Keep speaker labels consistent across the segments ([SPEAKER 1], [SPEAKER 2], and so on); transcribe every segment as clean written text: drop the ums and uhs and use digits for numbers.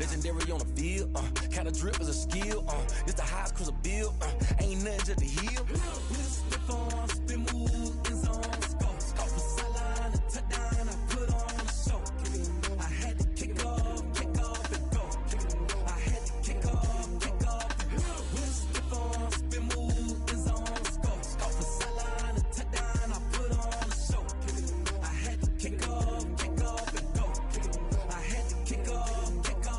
[SPEAKER 1] legendary on the field. Kinda drip is a skill. This the highest cruiser bill. Ain't nothing just to heal. Stiff on, spin move, in zone, scope. Scope for sideline, a touchdown, I put on a show. I had to kick off and go. I had to kick off and go. Stiff on, spin move, in zone, scope. Scope for sideline, a touchdown, I put on a show. I had to kick off and go. I had to kick off and go.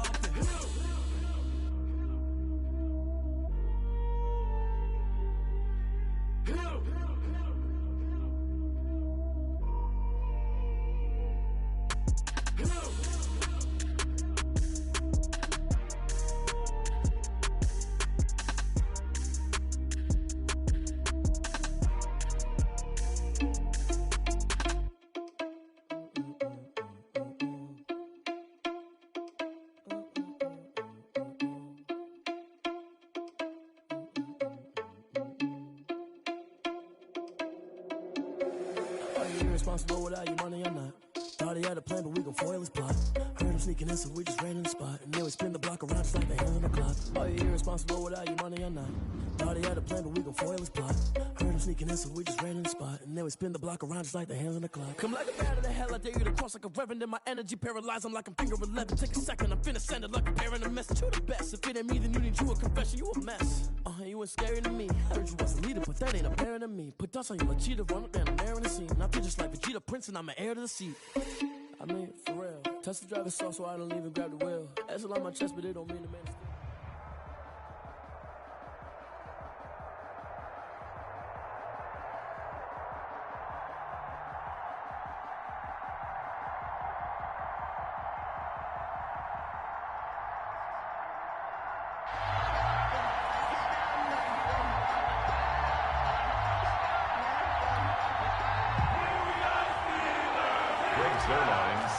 [SPEAKER 2] Irresponsible without your money or not. Thought he had a plan, but we gon' foil his plot. Heard him sneaking in, so we just ran in the spot. And then we spin the block around just like the hands on the clock. Are you irresponsible without your money or not? Thought he had a plan, but we gon' foil his plot. Heard him sneaking in, so we just ran in the spot. And then we spin the block around just like the hands on the clock. Come like a bat of the hell, I dare you to cross like a reverend. And my energy paralyzed, I'm like I'm finger 11. Take a second, I'm finna send it like a parent a message. You the best, if it ain't me, then you need you a confession. You a mess, you ain't scary to me. Heard you was a leader, but that ain't apparent to me. Put dust on you like cheetah, run up down the air in the scene. And I feel just like Vegeta Prince, and I'm an heir to the seat. I mean, for real. Touch the driver's soft, so I don't even grab the wheel. That's on my chest, but it don't mean the man is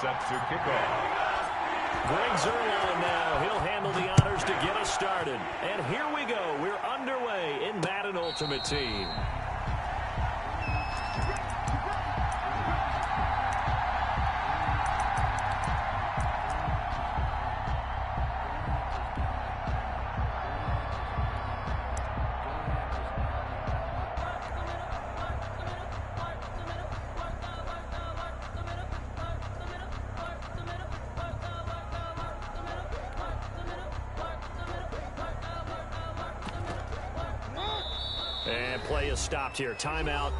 [SPEAKER 3] set to kick off.
[SPEAKER 4] Greg Zerline now. He'll handle the honors to get us started. And here we go. We're underway in Madden Ultimate Team. And play is stopped here. Timeout.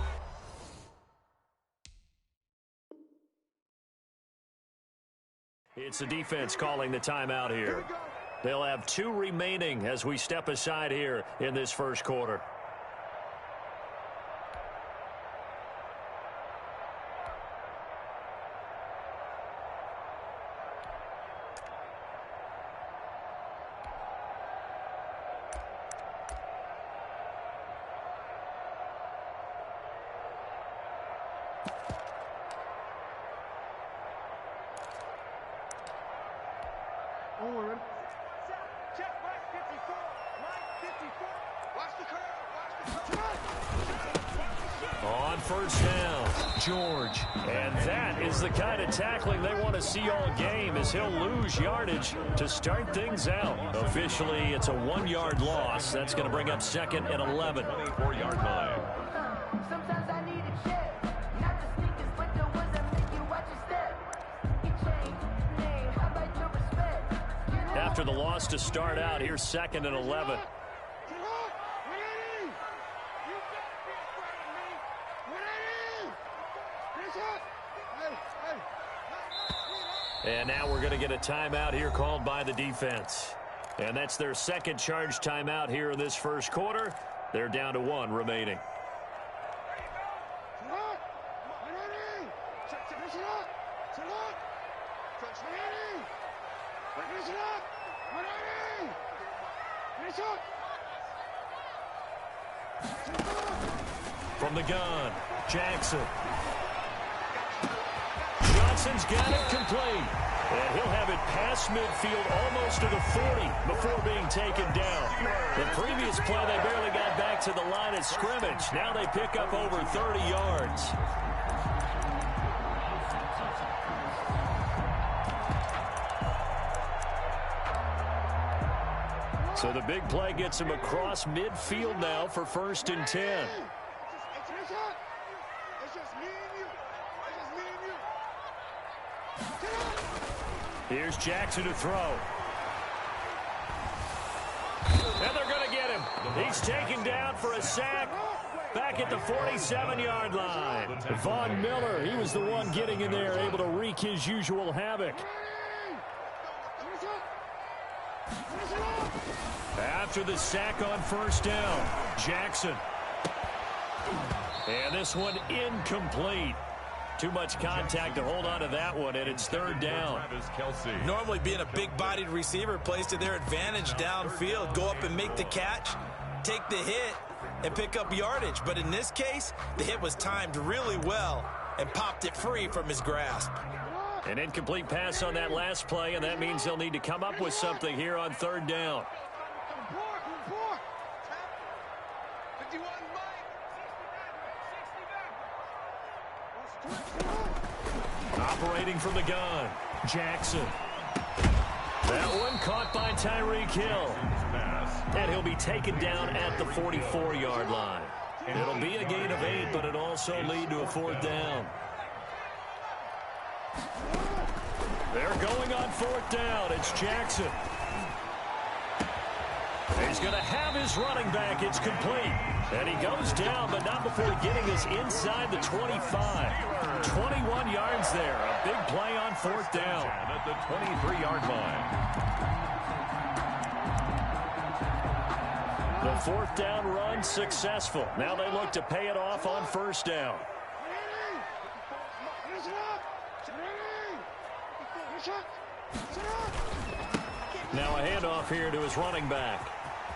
[SPEAKER 4] It's the defense calling the timeout here. They'll have 2 remaining as we step aside here in this first quarter. On first down, George. And that is the kind of tackling they want to see all game, as he'll lose yardage to start things out. Officially, it's a 1-yard loss. That's going to bring up second and 11. 24-yard line.
[SPEAKER 5] Sometimes I need a check. Not the sneakers, but the ones that make you watch your step. You change your name. How about your respect?
[SPEAKER 4] After the loss to start out, here's second and 11. And now we're going to get a timeout here called by the defense. And that's their second charge timeout here in this first quarter. They're down to 1 remaining. From the gun, Jackson. Johnson's got it complete. And he'll have it past midfield almost to the 40 before being taken down. The previous play, they barely got back to the line of scrimmage. Now they pick up over 30 yards. So the big play gets him across midfield now for 1st and 10. Here's Jackson to throw. And they're going to get him. He's taken down for a sack back at the 47-yard line. Von Miller, he was the one getting in there, able to wreak his usual havoc. After the sack on 1st down, Jackson. And this one incomplete. Too much contact to hold on to that one, and it's 3rd down.
[SPEAKER 6] Normally being a big-bodied receiver plays to their advantage downfield. Go up and make the catch, take the hit, and pick up yardage. But in this case, the hit was timed really well and popped it free from his grasp.
[SPEAKER 4] An incomplete pass on that last play, and that means they'll need to come up with something here on 3rd down. Operating from the gun, Jackson. That one caught by Tyreek Hill. And he'll be taken down at the 44-yard line. It'll be a gain of 8, but it'll also lead to a 4th down. They're going on 4th down. It's Jackson. He's going to have his running back. It's complete. And he goes down, but not before getting us inside the 25. 21 yards there. A big play on 4th down.
[SPEAKER 3] At the 23-yard line.
[SPEAKER 4] The 4th down run successful. Now they look to pay it off on 1st down. Now a handoff here to his running back.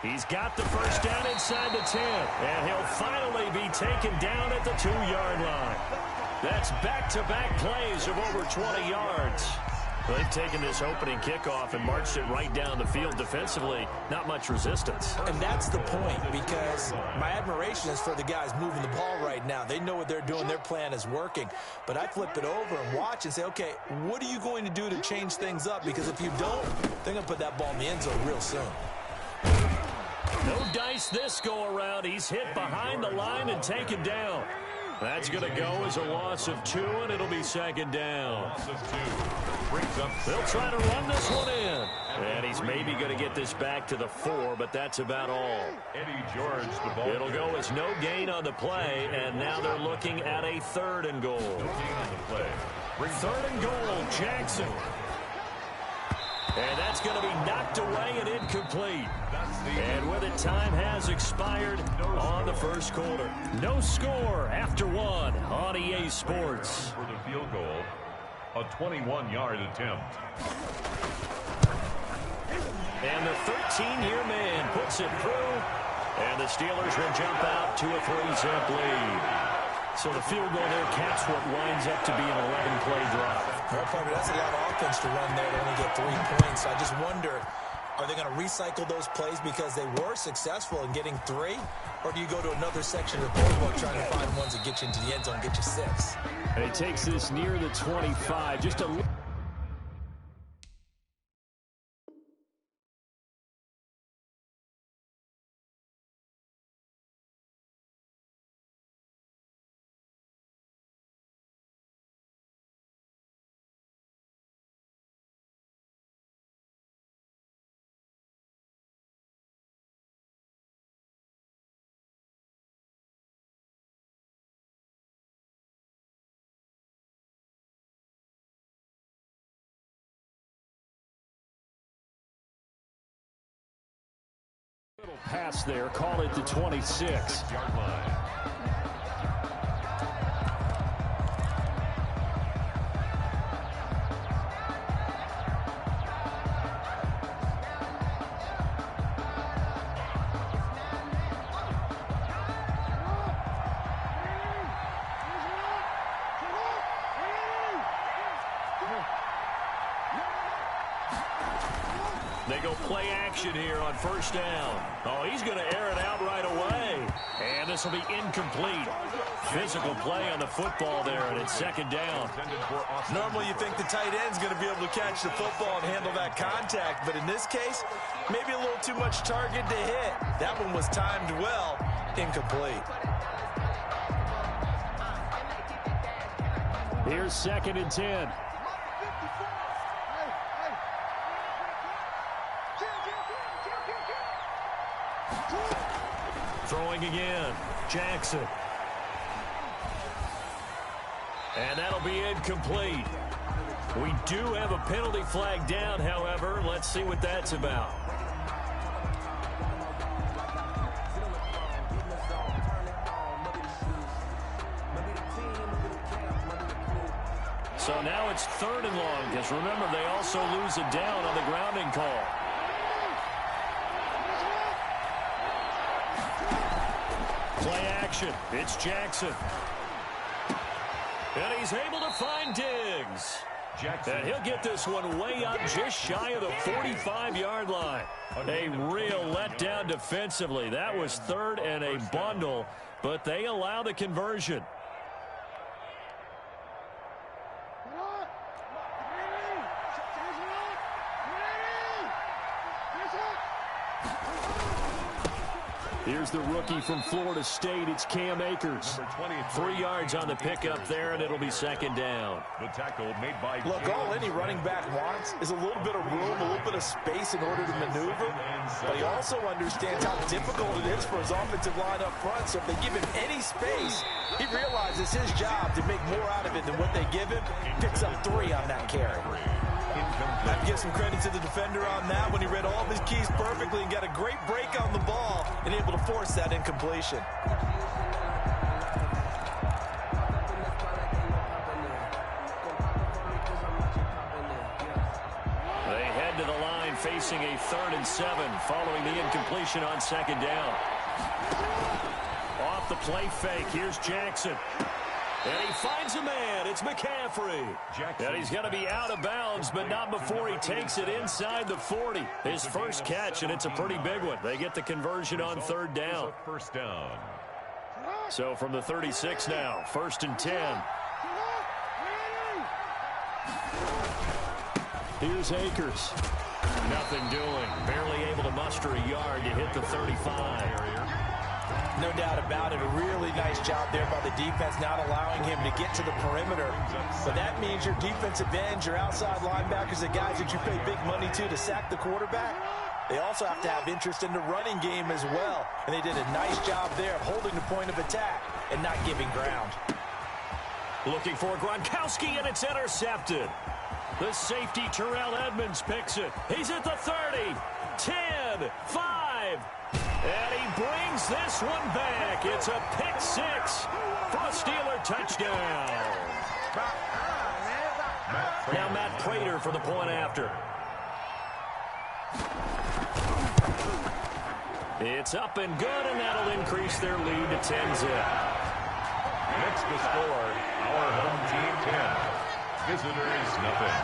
[SPEAKER 4] He's got the 1st down inside the 10. And he'll finally be taken down at the 2-yard line. That's back-to-back plays of over 20 yards. They've taken this opening kickoff and marched it right down the field defensively. Not much resistance.
[SPEAKER 6] And that's the point, because my admiration is for the guys moving the ball right now. They know what they're doing. Their plan is working. But I flip it over and watch and say, okay, what are you going to do to change things up? Because if you don't, they're going to put that ball in the end zone real soon.
[SPEAKER 4] No dice this go-around. He's hit behind the line and taken down. That's going to go as a loss of 2, and it'll be 2nd down. They'll try to run this one in. And he's maybe going to get this back to the 4, but that's about all. It'll go as no gain on the play, and now they're looking at a 3rd and goal. 3rd and goal, Jackson. And that's going to be knocked away and incomplete. And with it, time has expired on the 1st quarter. No score after 1 on EA Sports.
[SPEAKER 3] For the field goal, a 21-yard attempt.
[SPEAKER 4] And the 13-year man puts it through. And the Steelers will jump out to a 3-zip lead. So the field goal there caps what winds up to be an 11-play drive.
[SPEAKER 6] Well, Parker, that's a lot of offense to run there to only get 3 points. I just wonder, are they going to recycle those plays because they were successful in getting 3? Or do you go to another section of the playbook trying to find ones that get you into the end zone and get you 6?
[SPEAKER 4] And he takes this near the 25. Just a little pass there. Call it the 26-yard line. They go play action here on first down. Oh, he's going to air it out right away. And this will be incomplete. Physical play on the football there, and it's second down.
[SPEAKER 6] Normally you think the tight end's going to be able to catch the football and handle that contact, but in this case, maybe a little too much target to hit. That one was timed well, incomplete.
[SPEAKER 4] Here's 2nd and 10. Throwing again, Jackson. And that'll be incomplete. We do have a penalty flag down, however. Let's see what that's about. So now it's 3rd and long, because remember, they also lose a down on the grounding call. Play action. It's Jackson. And he's able to find Diggs. And he'll get this one way up just shy of the 45-yard line. A real letdown defensively. That was 3rd and a bundle, but they allow the conversion. Here's the rookie from Florida State. It's Cam Akers. 3 yards on the pickup there, and it'll be second down.
[SPEAKER 3] The tackle made by
[SPEAKER 6] Look, all any running back wants is a little bit of room, a little bit of space in order to maneuver. But he also understands how difficult it is for his offensive line up front. So if they give him any space, he realizes his job to make more out of it than what they give him. Picks up 3 on that carry. I have to give some credit to the defender on that when he read all of his keys perfectly and got a great break on the ball and able to force that incompletion.
[SPEAKER 4] They head to the line facing a 3rd and 7 following the incompletion on second down. Off the play fake, here's Jackson. And he finds a man. It's McCaffrey. And he's going to be out of bounds, but not before he takes it inside the 40. His first catch, and it's a pretty big one. They get the conversion on 3rd down.
[SPEAKER 3] First down.
[SPEAKER 4] So from the 36 now, 1st and 10. Here's Akers. Nothing doing. Barely able to muster a yard to hit the 35.
[SPEAKER 6] No doubt about it. A really nice job there by the defense, not allowing him to get to the perimeter. But that means your defensive ends, your outside linebackers, the guys that you pay big money to sack the quarterback, they also have to have interest in the running game as well. And they did a nice job there of holding the point of attack and not giving ground.
[SPEAKER 4] Looking for Gronkowski, and it's intercepted. The safety, Terrell Edmonds, picks it. He's at the 30, 10, 5. And he brings this one back. It's a pick 6 for a Steeler touchdown. Now Matt Prater for the point after. It's up and good, and that'll increase their lead to 10-zip.
[SPEAKER 3] Next to score, our home team 10. Visitors nothing.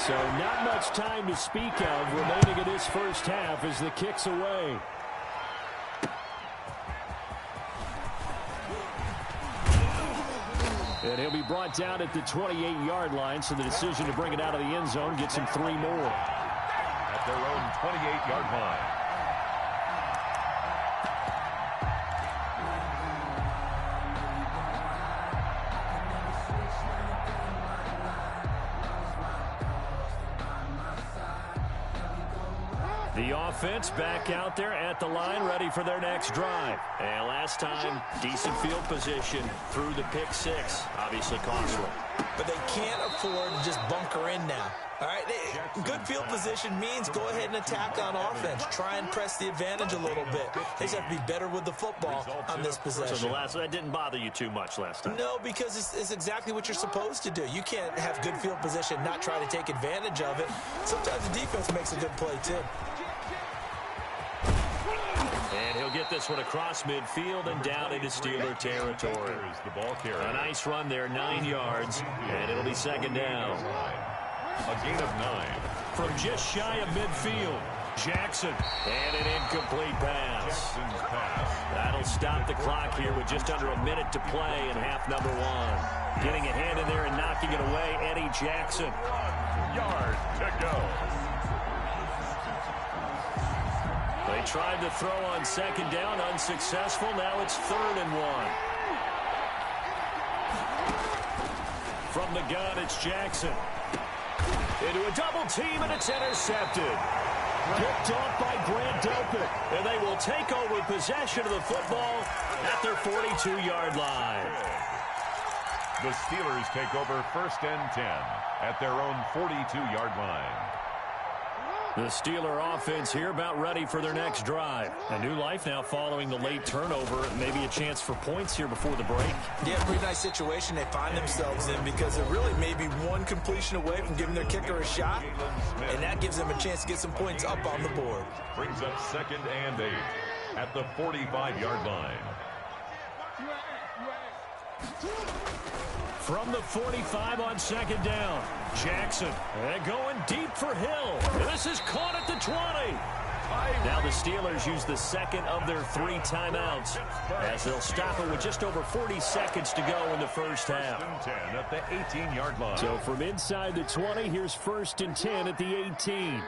[SPEAKER 4] So not much time to speak of remaining in this first half as the kick's away. And he'll be brought down at the 28-yard line, so the decision to bring it out of the end zone gets him 3 more.
[SPEAKER 3] At their own 28-yard line.
[SPEAKER 4] The offense back out there at the line, ready for their next drive. And last time, decent field position through the pick 6. Obviously costly.
[SPEAKER 6] But they can't afford to just bunker in now. All right, good field position means go ahead and attack on offense. Try and press the advantage a little bit. They just have to be better with the football on this possession.
[SPEAKER 4] So that didn't bother you too much last time?
[SPEAKER 6] No, because it's exactly what you're supposed to do. You can't have good field position, not try to take advantage of it. Sometimes the defense makes a good play, too.
[SPEAKER 4] And he'll get this one across midfield and down into Steeler territory. A nice run there, 9 yards, and it'll be second down.
[SPEAKER 3] A gain of 9.
[SPEAKER 4] from just shy of midfield. Jackson, and an incomplete pass. That'll stop the clock here with just under a minute to play in half number one. Getting a hand in there and knocking it away, Eddie Jackson.
[SPEAKER 3] 1 yard to go.
[SPEAKER 4] They tried to throw on second down, unsuccessful. Now it's 3rd and 1. From the gun, it's Jackson. Into a double team, and it's intercepted. Picked off by Grant Delpit, and they will take over possession of the football at their 42-yard line.
[SPEAKER 3] The Steelers take over 1st and 10 at their own 42-yard line.
[SPEAKER 4] The Steeler offense here about ready for their next drive. A new life now following the late turnover. Maybe a chance for points here before the break.
[SPEAKER 6] Yeah, pretty nice situation they find themselves in because they're really maybe one completion away from giving their kicker a shot, and that gives them a chance to get some points up on the board.
[SPEAKER 3] Brings up 2nd and 8 at the 45-yard line.
[SPEAKER 4] From the 45 on second down, Jackson, and going deep for Hill. This is caught at the 20. Now the Steelers use the second of their 3 timeouts as they'll stop it with just over 40 seconds to go in the first half.
[SPEAKER 3] 1st and 10 at the 18-yard line.
[SPEAKER 4] So from inside the 20, here's 1st and 10 at the 18.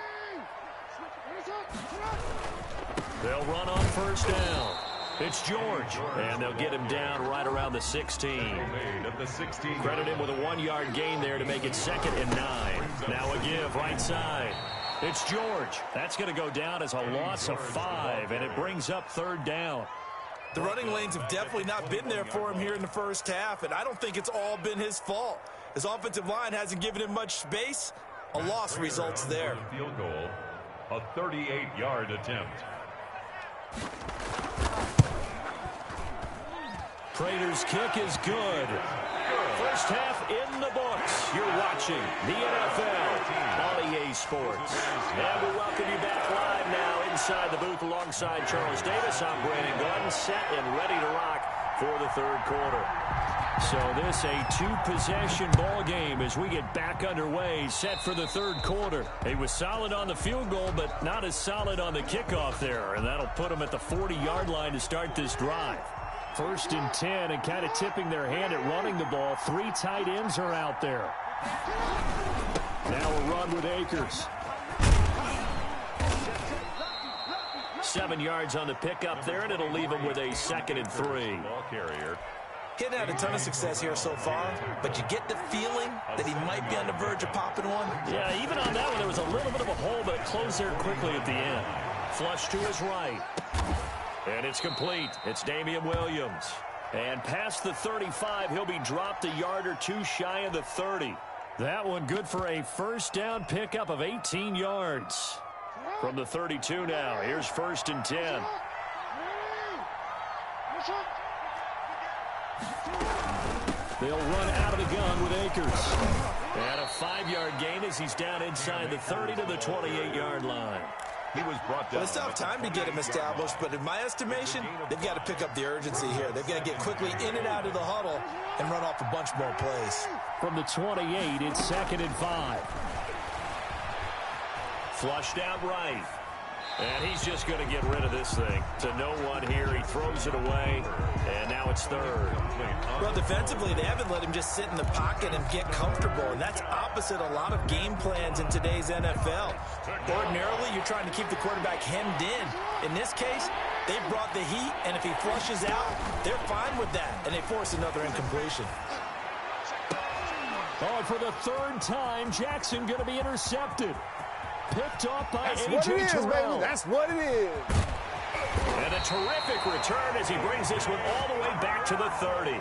[SPEAKER 4] They'll run on first down. It's George, and they'll get him down right around the 16.
[SPEAKER 3] At the 16.
[SPEAKER 4] Credit him with a 1-yard gain there to make it 2nd and 9. Now a give right side. It's George. That's going to go down as a loss of 5, and it brings up 3rd down.
[SPEAKER 6] The running lanes have definitely not been there for him here in the first half, and I don't think it's all been his fault. His offensive line hasn't given him much space. A loss results there.
[SPEAKER 3] Field goal, a 38-yard attempt.
[SPEAKER 4] Prater's kick is good. First half in the books. You're watching the NFL on EA Sports. And we welcome you back live now inside the booth alongside Charles Davis. I'm Brandon Gordon, set and ready to rock for the 3rd quarter. So this a 2-possession ball game as we get back underway, set for the 3rd quarter. He was solid on the field goal, but not as solid on the kickoff there, and that'll put him at the 40-yard line to start this drive. 1st and 10, and kind of tipping their hand at running the ball. 3 tight ends are out there. Now a run with Akers. 7 yards on the pickup there, and it'll leave him with a 2nd and 3.
[SPEAKER 3] Ball carrier.
[SPEAKER 6] He's had a ton of success here so far, but you get the feeling that he might be on the verge of popping one.
[SPEAKER 4] Yeah, even on that one, there was a little bit of a hole, but it closed there quickly at the end. Flush to his right. And it's complete. It's Damian Williams. And past the 35, he'll be dropped a yard or 2 shy of the 30. That one good for a first down pickup of 18 yards. From the 32 now, here's 1st and 10. They'll run out of the gun with Akers. And a 5-yard gain as he's down inside the 30 to the 28-yard line.
[SPEAKER 3] He was brought down.
[SPEAKER 6] Well, it's tough time to get him established, but in my estimation, they've got to pick up the urgency here. They've got to get quickly in and out of the huddle and run off a bunch more plays.
[SPEAKER 4] From the 28, it's 2nd and 5. Flushed out right. And he's just going to get rid of this thing. To no one here. He throws it away. And now it's 3rd.
[SPEAKER 6] Well, defensively, they haven't let him just sit in the pocket and get comfortable. And that's opposite a lot of game plans in today's NFL. Ordinarily, you're trying to keep the quarterback hemmed in. In this case, they brought the heat. And if he flushes out, they're fine with that. And they force another incompletion.
[SPEAKER 4] Oh, for the 3rd time, Jackson going to be intercepted. Picked off by
[SPEAKER 7] That's
[SPEAKER 4] A.J.
[SPEAKER 7] what it is,
[SPEAKER 4] Terrell.
[SPEAKER 7] baby. That's what it is.
[SPEAKER 4] And a terrific return as he brings this one all the way back to the 30.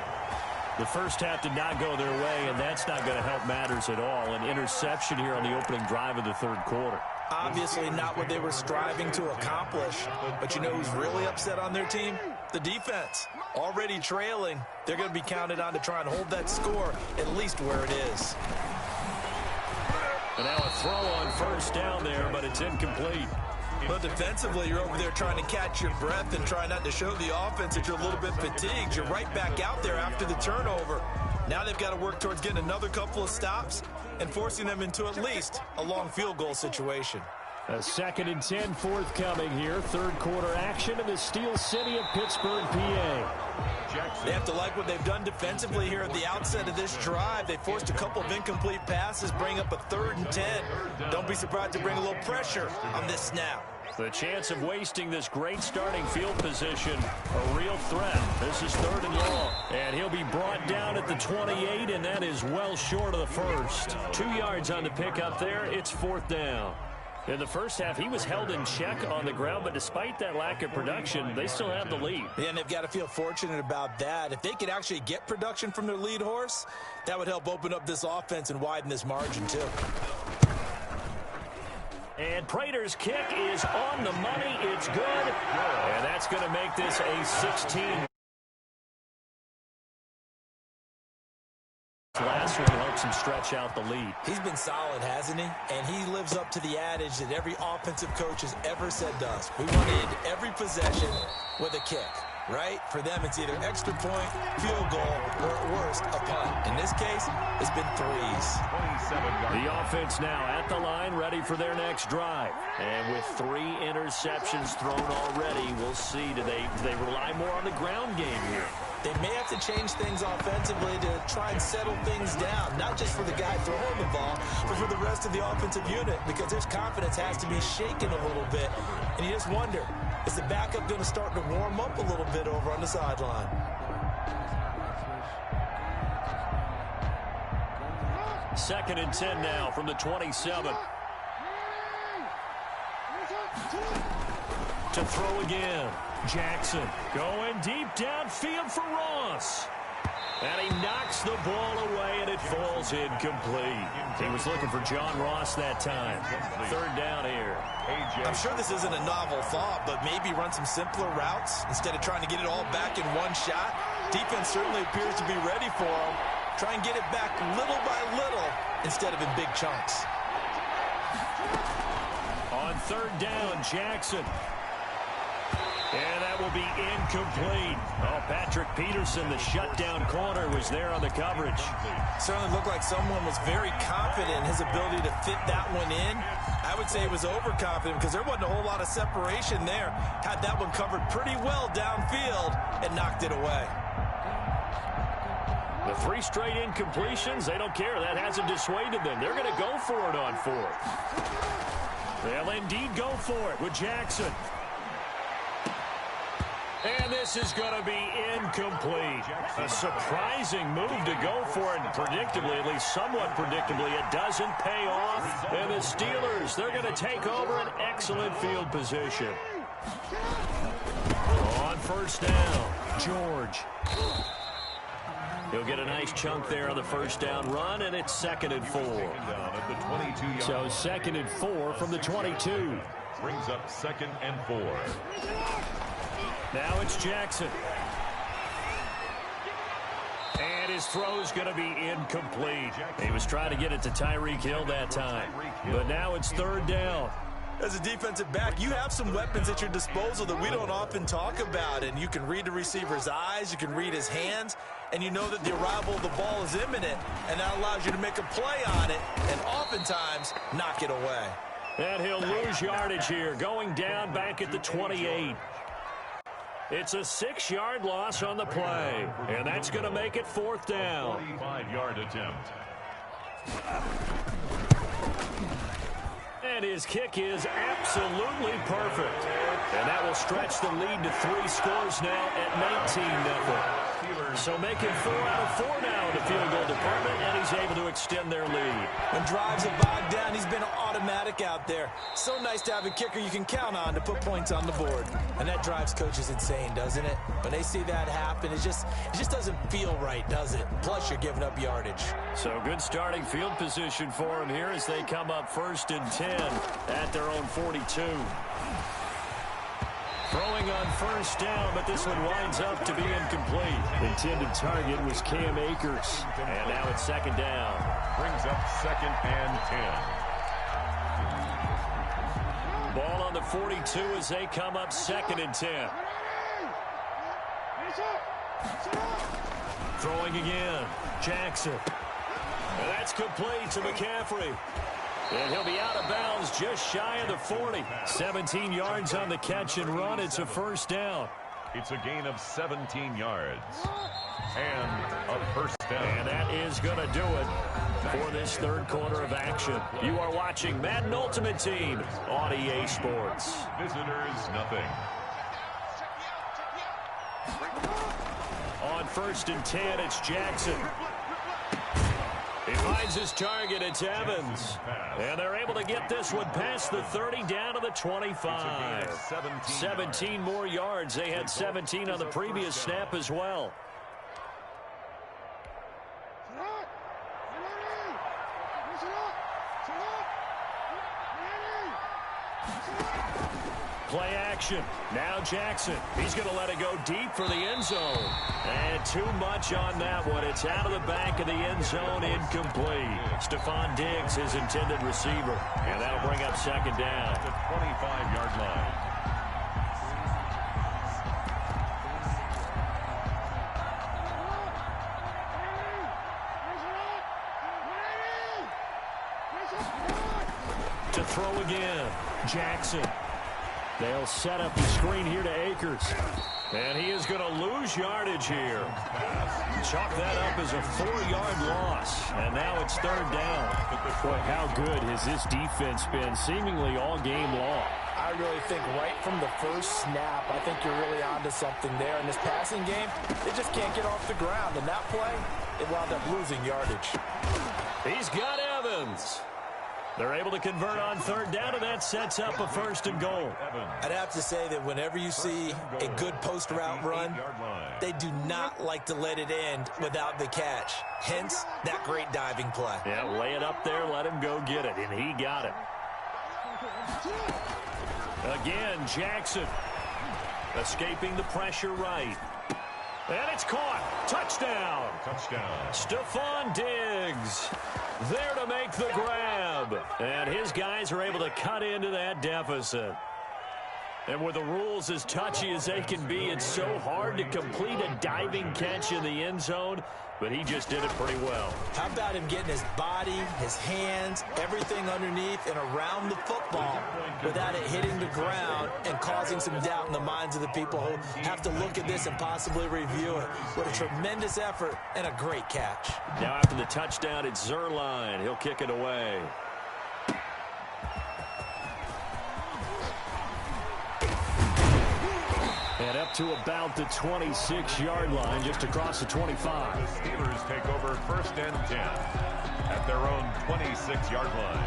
[SPEAKER 4] The first half did not go their way, and that's not going to help matters at all. An interception here on the opening drive of the 3rd quarter.
[SPEAKER 6] Obviously not what they were striving to accomplish. But you know who's really upset on their team? The defense. Already trailing. They're going to be counted on to try and hold that score at least where it is.
[SPEAKER 4] And now a throw on 1st down there, but it's incomplete.
[SPEAKER 6] But defensively, you're over there trying to catch your breath and try not to show the offense that you're a little bit fatigued. You're right back out there after the turnover. Now they've got to work towards getting another couple of stops and forcing them into at least a long field goal situation.
[SPEAKER 4] A 2nd and 10 forthcoming here. Third quarter action in the Steel City of Pittsburgh, PA.
[SPEAKER 6] They have to like what they've done defensively here at the outset of this drive. They forced a couple of incomplete passes, bring up a 3rd and 10. Don't be surprised to bring a little pressure on this snap.
[SPEAKER 4] The chance of wasting this great starting field position, a real threat. This is 3rd and long, and he'll be brought down at the 28, and that is well short of the first. 2 yards on the pickup there. It's 4th down. In the first half, he was held in check on the ground, but despite that lack of production, they still have the lead.
[SPEAKER 6] Yeah, and they've got to feel fortunate about that. If they could actually get production from their lead horse, that would help open up this offense and widen this margin, too.
[SPEAKER 4] And Prater's kick is on the money. It's good. And that's going to make this a 16. Last one helps him stretch out the lead.
[SPEAKER 6] He's been solid, hasn't he? And he lives up to the adage that every offensive coach has ever said to us. We want to end every possession with a kick, right? For them, it's either extra point, field goal, or at worst, a punt. In this case, it's been 3s.
[SPEAKER 4] The offense now at the line, ready for their next drive. And with 3 interceptions thrown already, we'll see. Do they rely more on the ground game here?
[SPEAKER 6] They may have to change things offensively to try and settle things down, not just for the guy throwing the ball, but for the rest of the offensive unit, because their confidence has to be shaken a little bit. And you just wonder, is the backup going to start to warm up a little bit over on the sideline?
[SPEAKER 4] Second and 10 now from the 27. To throw again. Jackson going deep downfield for Ross. And he knocks the ball away, and it falls incomplete. He was looking for John Ross that time. 3rd down here.
[SPEAKER 6] I'm sure this isn't a novel thought, but maybe run some simpler routes instead of trying to get it all back in one shot. Defense certainly appears to be ready for him. Try and get it back little by little instead of in big chunks.
[SPEAKER 4] On 3rd down, Jackson. And that will be incomplete. Oh, Patrick Peterson, the shutdown corner, was there on the coverage.
[SPEAKER 6] Certainly looked like someone was very confident in his ability to fit that one in. I would say he was overconfident because there wasn't a whole lot of separation there. Had that one covered pretty well downfield and knocked it away.
[SPEAKER 4] The 3 straight incompletions, they don't care. That hasn't dissuaded them. They're going to go for it on 4th. They'll indeed go for it with Jackson. And this is going to be incomplete. A surprising move to go for it, and predictably, at least somewhat predictably, it doesn't pay off. And the Steelers, they're going to take over an excellent field position. On 1st down, George. He'll get a nice chunk there on the 1st down run, and it's 2nd and 4. So 2nd and 4 from the 22.
[SPEAKER 3] Brings up 2nd and 4.
[SPEAKER 4] Now it's Jackson. And his throw's going to be incomplete. He was trying to get it to Tyreek Hill that time. But now it's 3rd down.
[SPEAKER 6] As a defensive back, you have some weapons at your disposal that we don't often talk about. And you can read the receiver's eyes, you can read his hands, and you know that the arrival of the ball is imminent. And that allows you to make a play on it and oftentimes knock it away.
[SPEAKER 4] And he'll lose yardage here, going down back at the 28. It's a 6-yard loss on the play, and that's going to make it 4th down.
[SPEAKER 3] 45-yard attempt.
[SPEAKER 4] And his kick is absolutely perfect. And that will stretch the lead to 3 scores now at 19-0. So making 4 out of 4 now in the field goal department, and he's able to extend their lead.
[SPEAKER 6] When drives are bogged down, he's been automatic out there. So nice to have a kicker you can count on to put points on the board. And that drives coaches insane, doesn't it? When they see that happen, it just doesn't feel right, does it? Plus, you're giving up yardage.
[SPEAKER 4] So good starting field position for him here as they come up 1st and 10 at their own 42. Throwing on 1st down, but this one winds up to be incomplete. Intended target was Cam Akers. And now it's 2nd down.
[SPEAKER 3] Brings up 2nd and 10.
[SPEAKER 4] Ball on the 42 as they come up 2nd and 10. Throwing again. Jackson. And that's complete to McCaffrey. And he'll be out of bounds just shy of the 40. 17 yards on the catch and run. It's a first down.
[SPEAKER 3] It's a gain of 17 yards. And a first down.
[SPEAKER 4] And that is going to do it for this third quarter of action. You are watching Madden Ultimate Team on EA Sports.
[SPEAKER 3] Visitors, nothing.
[SPEAKER 4] On 1st and 10, it's Jackson. He finds his target. It's Evans. And they're able to get this one past the 30 down to the 25. 17 more yards. They had 17 on the previous snap as well. Play action. Now Jackson. He's going to let it go deep for the end zone. And too much on that one. It's out of the back of the end zone, incomplete. Stephon Diggs, his intended receiver. And that'll bring up second down.
[SPEAKER 3] The 25-yard line.
[SPEAKER 4] To throw again. Jackson. They'll set up the screen here to Akers. And he is going to lose yardage here. Chalk that up as a 4-yard loss. And now it's third down. Boy, how good has this defense been seemingly all game long?
[SPEAKER 6] I really think right from the first snap, I think you're really onto something there. In this passing game, they just can't get off the ground. And that play, it wound up losing yardage.
[SPEAKER 4] He's got Evans. They're able to convert on third down, and that sets up a 1st and goal.
[SPEAKER 6] I'd have to say that whenever you see a good post route run, they do not like to let it end without the catch. Hence, that great diving play.
[SPEAKER 4] Yeah, lay it up there, let him go get it, and he got it. Again, Jackson escaping the pressure right. And it's caught. Touchdown.
[SPEAKER 3] Touchdown.
[SPEAKER 4] Stephon Diggs there to make the grab. And his guys are able to cut into that deficit. And with the rules as touchy as they can be, it's so hard to complete a diving catch in the end zone, but he just did it pretty well.
[SPEAKER 6] How about him getting his body, his hands, everything underneath and around the football without it hitting the ground and causing some doubt in the minds of the people who have to look at this and possibly review it. What a tremendous effort and a great catch.
[SPEAKER 4] Now after the touchdown, it's Zuerlein. He'll kick it away. And up to about the 26-yard line, just across the 25.
[SPEAKER 3] The Steelers take over 1st and 10 at their own 26-yard line.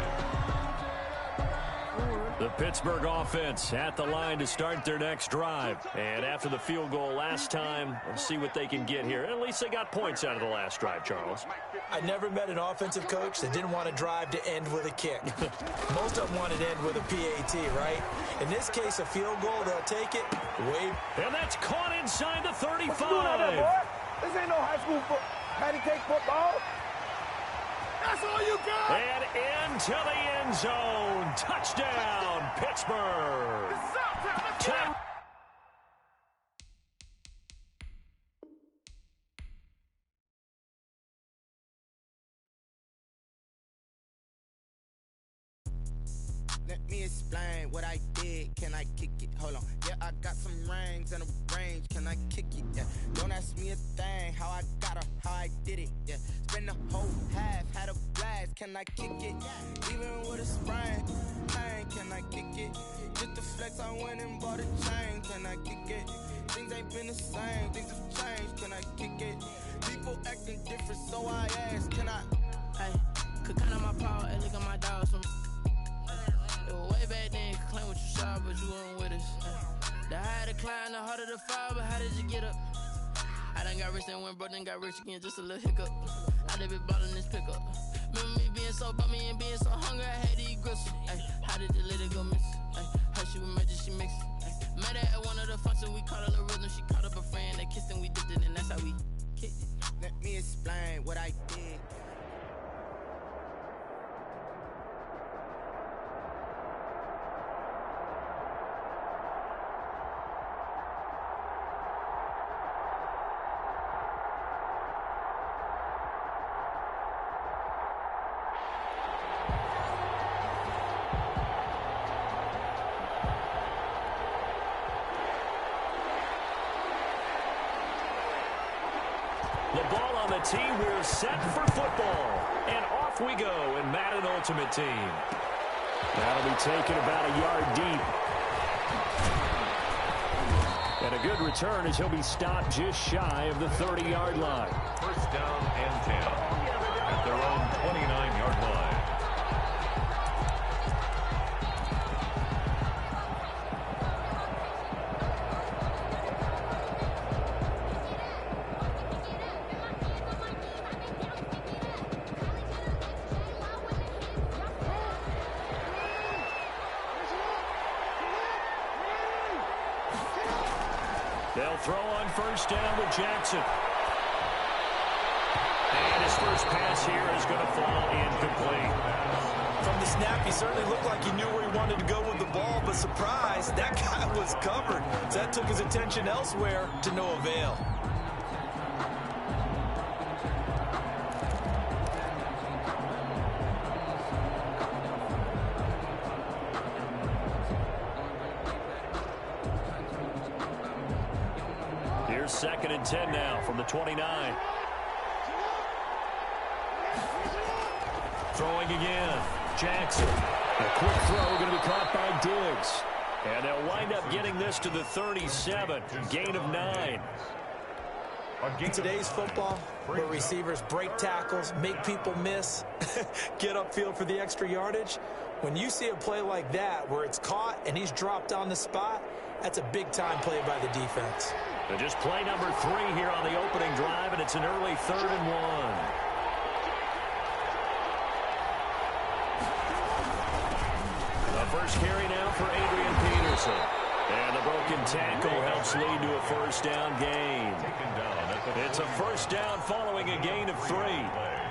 [SPEAKER 4] The Pittsburgh offense at the line to start their next drive. And after the field goal last time, let's see what they can get here. At least they got points out of the last drive, Charles.
[SPEAKER 6] I never met an offensive coach that didn't want to drive to end with a kick. Most of them wanted to end with a PAT, right? In this case, a field goal, they'll take it.
[SPEAKER 4] And that's caught inside the 35.
[SPEAKER 7] What you doing out there, boy? This ain't no high school patty cake football. That's all you got.
[SPEAKER 4] And into the end zone. Touchdown, Pittsburgh.
[SPEAKER 8] Let me explain what I did. Can I kick it? Hold on. Yeah, I got some rings and a range. Can I kick it? Yeah. Don't ask me a thing. How I got her, how I did it. Yeah. Spend the whole half, had a blast. Can I kick it? Even with a sprain. Pain, can I kick it? Just to flex, I went and bought a chain. Can I kick it? Things ain't been the same. Things have changed. Can I kick it? People acting different, so I ask. Can I?
[SPEAKER 2] Hey, could count on my power and look at my dogs from. It was way back then, you could claim what you saw, but you weren't with us. The higher the climb, the harder the fall, but how did you get up? I done got rich and went broke, then got rich again, just a little hiccup. I done been ballin' this pickup. Remember me being so bummy and being so hungry, I had to eat gristle. Ay, how did the lady go miss? Ay, her she was magic, she mixed. Met her at one of the functions, we caught a little rhythm, she caught up a friend, they kissed and we dipped it, and that's how we kicked it.
[SPEAKER 8] Let me explain what I did.
[SPEAKER 4] the tee. We're set for football. And off we go in Madden Ultimate Team. That'll be taken about a yard deep. And a good return as he'll be stopped just shy of the 30-yard line.
[SPEAKER 3] First down and 10 at their own 29-yard line.
[SPEAKER 4] They'll throw on first down with Jackson. And his first pass here is going to fall incomplete.
[SPEAKER 6] From the snap, he certainly looked like he knew where he wanted to go with the ball, but surprise, that guy was covered. So that took his attention elsewhere to no avail.
[SPEAKER 4] Here's 2nd and 10 now from the 29. Throwing again. Jackson. A quick throw going to be caught by Diggs. And they'll wind up getting this to the 37. Gain of 9.
[SPEAKER 6] In today's football, where receivers break tackles, make people miss, get upfield for the extra yardage, when you see a play like that where it's caught and he's dropped on the spot, that's a big-time play by the defense.
[SPEAKER 4] So just play number 3 here on the opening drive, and it's an early 3rd and 1. The first carry now for Adrian Peterson. And the broken tackle helps lead to a first down gain. It's a first down following a gain of 3.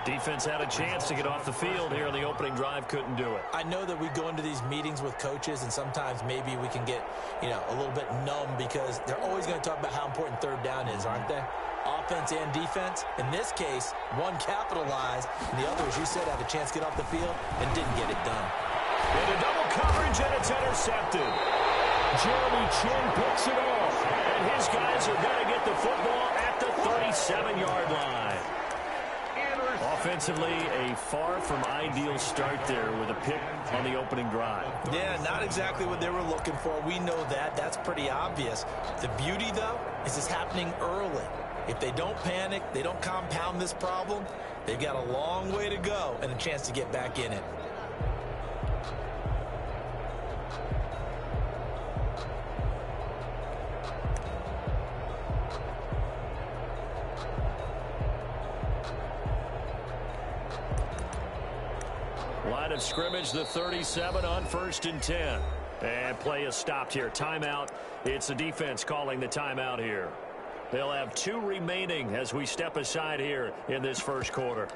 [SPEAKER 4] Defense had a chance to get off the field here in the opening drive, couldn't do it.
[SPEAKER 6] I know that we go into these meetings with coaches, and sometimes maybe we can get, a little bit numb because they're always going to talk about how important 3rd down is, aren't they? Offense and defense. In this case, one capitalized, and the other, as you said, had a chance to get off the field and didn't get it done.
[SPEAKER 4] Into double coverage, and it's intercepted. Jeremy Chin picks it off, and his guys are going to get the football at the 37-yard line. Offensively, a far from ideal start there with a pick on the opening drive.
[SPEAKER 6] Yeah, not exactly what they were looking for. We know that. That's pretty obvious. The beauty, though, is it's happening early. If they don't panic, they don't compound this problem, they've got a long way to go and a chance to get back in it.
[SPEAKER 4] Line of scrimmage, the 37 on 1st and 10. And play is stopped here. Timeout. It's the defense calling the timeout here. They'll have 2 remaining as we step aside here in this first quarter.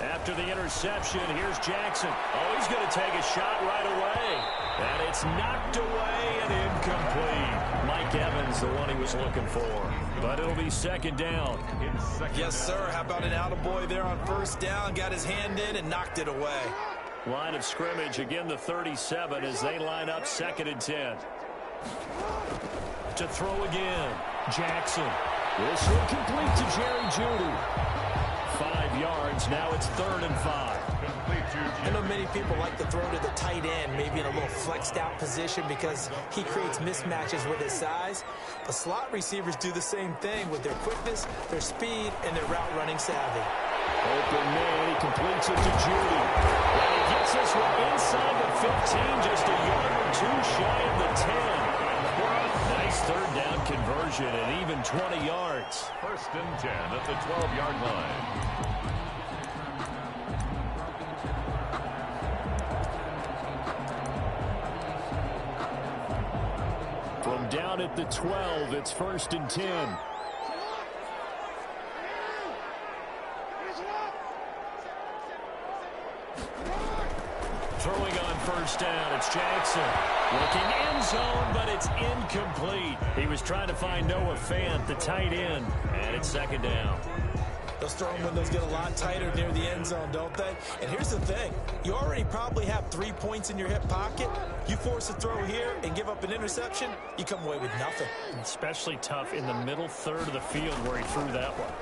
[SPEAKER 4] After the interception, here's Jackson. Oh, he's going to take a shot right away. And it's knocked away and incomplete. Mike Evans, the one he was looking for. But it'll be 2nd down.
[SPEAKER 6] Yes, sir. How about an attaboy there on 1st down? Got his hand in and knocked it away.
[SPEAKER 4] Line of scrimmage, again the 37 as they line up 2nd and 10. To throw again. Jackson. This will complete to Jerry Jeudy. 5 yards. Now it's 3rd and 5.
[SPEAKER 6] I know many people like to throw to the tight end, maybe in a little flexed out position because he creates mismatches with his size. But slot receivers do the same thing with their quickness, their speed, and their route running savvy.
[SPEAKER 4] Open man, he completes it to Jeudy. And he gets this one inside the 15, just a yard or 2 shy of the 10. Nice 3rd down conversion and even 20 yards.
[SPEAKER 3] 1st and 10 at the 12-yard line.
[SPEAKER 4] at the 12. It's 1st and 10. Throwing on 1st down, it's Jackson. Looking end zone, but it's incomplete. He was trying to find Noah Fant, the tight end, and it's 2nd down.
[SPEAKER 6] Those throwing windows get a lot tighter near the end zone, don't they? And here's the thing. You already probably have 3 points in your hip pocket. You force a throw here and give up an interception, you come away with nothing.
[SPEAKER 4] Especially tough in the middle third of the field where he threw that one.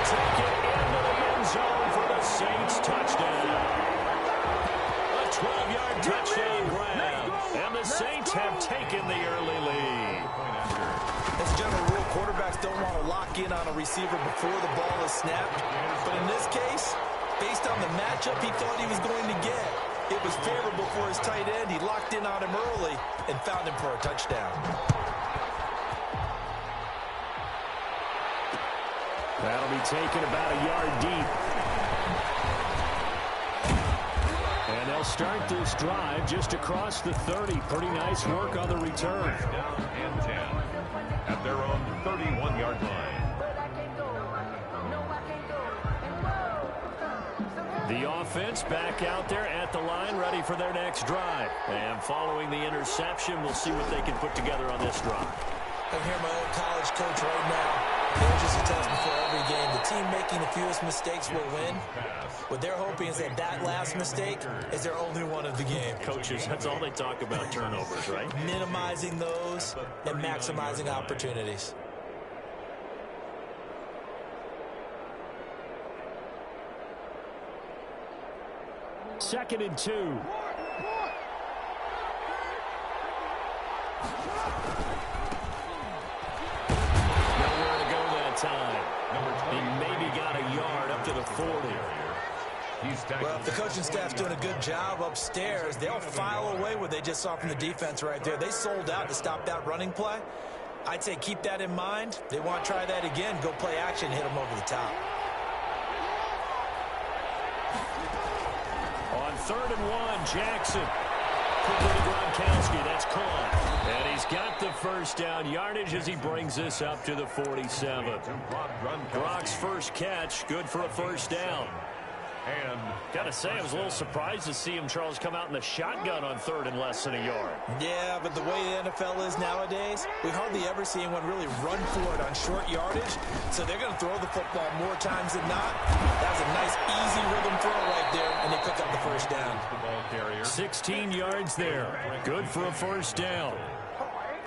[SPEAKER 4] Take it into the end zone for the Saints touchdown. A 12-yard touchdown grab. And the Saints have taken the early lead.
[SPEAKER 6] As a general rule, quarterbacks don't want to lock in on a receiver before the ball is snapped. But in this case, based on the matchup he thought he was going to get, it was favorable for his tight end. He locked in on him early and found him for a touchdown.
[SPEAKER 4] That'll be taken about a yard deep. And they'll start this drive just across the 30. Pretty nice work on the return.
[SPEAKER 3] Down and 10 at their own 31-yard line.
[SPEAKER 4] The offense back out there at the line, ready for their next drive. And following the interception, we'll see what they can put together on this drive.
[SPEAKER 6] I hear my old college coach right now. There's just a test before every game. The team making the fewest mistakes will win. What they're hoping is that that last mistake is their only one of the game.
[SPEAKER 4] Coaches, that's all they talk about, turnovers, right?
[SPEAKER 6] Minimizing those and maximizing opportunities.
[SPEAKER 4] Second and 2. Time. He maybe got a yard up to the 40.
[SPEAKER 6] Well, if the coaching staff's doing a good job upstairs, they'll file away what they just saw from the defense right there. They sold out to stop that running play. I'd say keep that in mind. They want to try that again. Go play action, hit them over the top.
[SPEAKER 4] On 3rd and 1, Jackson. Quickly to Gronkowski. That's caught. And he's got the 1st down yardage as he brings this up to the 47. Gronk's first catch, good for a 1st down. And gotta say, I was a little surprised to see him, Charles, come out in the shotgun on 3rd and less than a yard.
[SPEAKER 6] Yeah, but the way the NFL is nowadays, we hardly ever see anyone really run for it on short yardage. So they're going to throw the football more times than not. That was a nice, easy rhythm throw right there, and they pick up the 1st down.
[SPEAKER 4] 16 yards there. Good for a 1st down.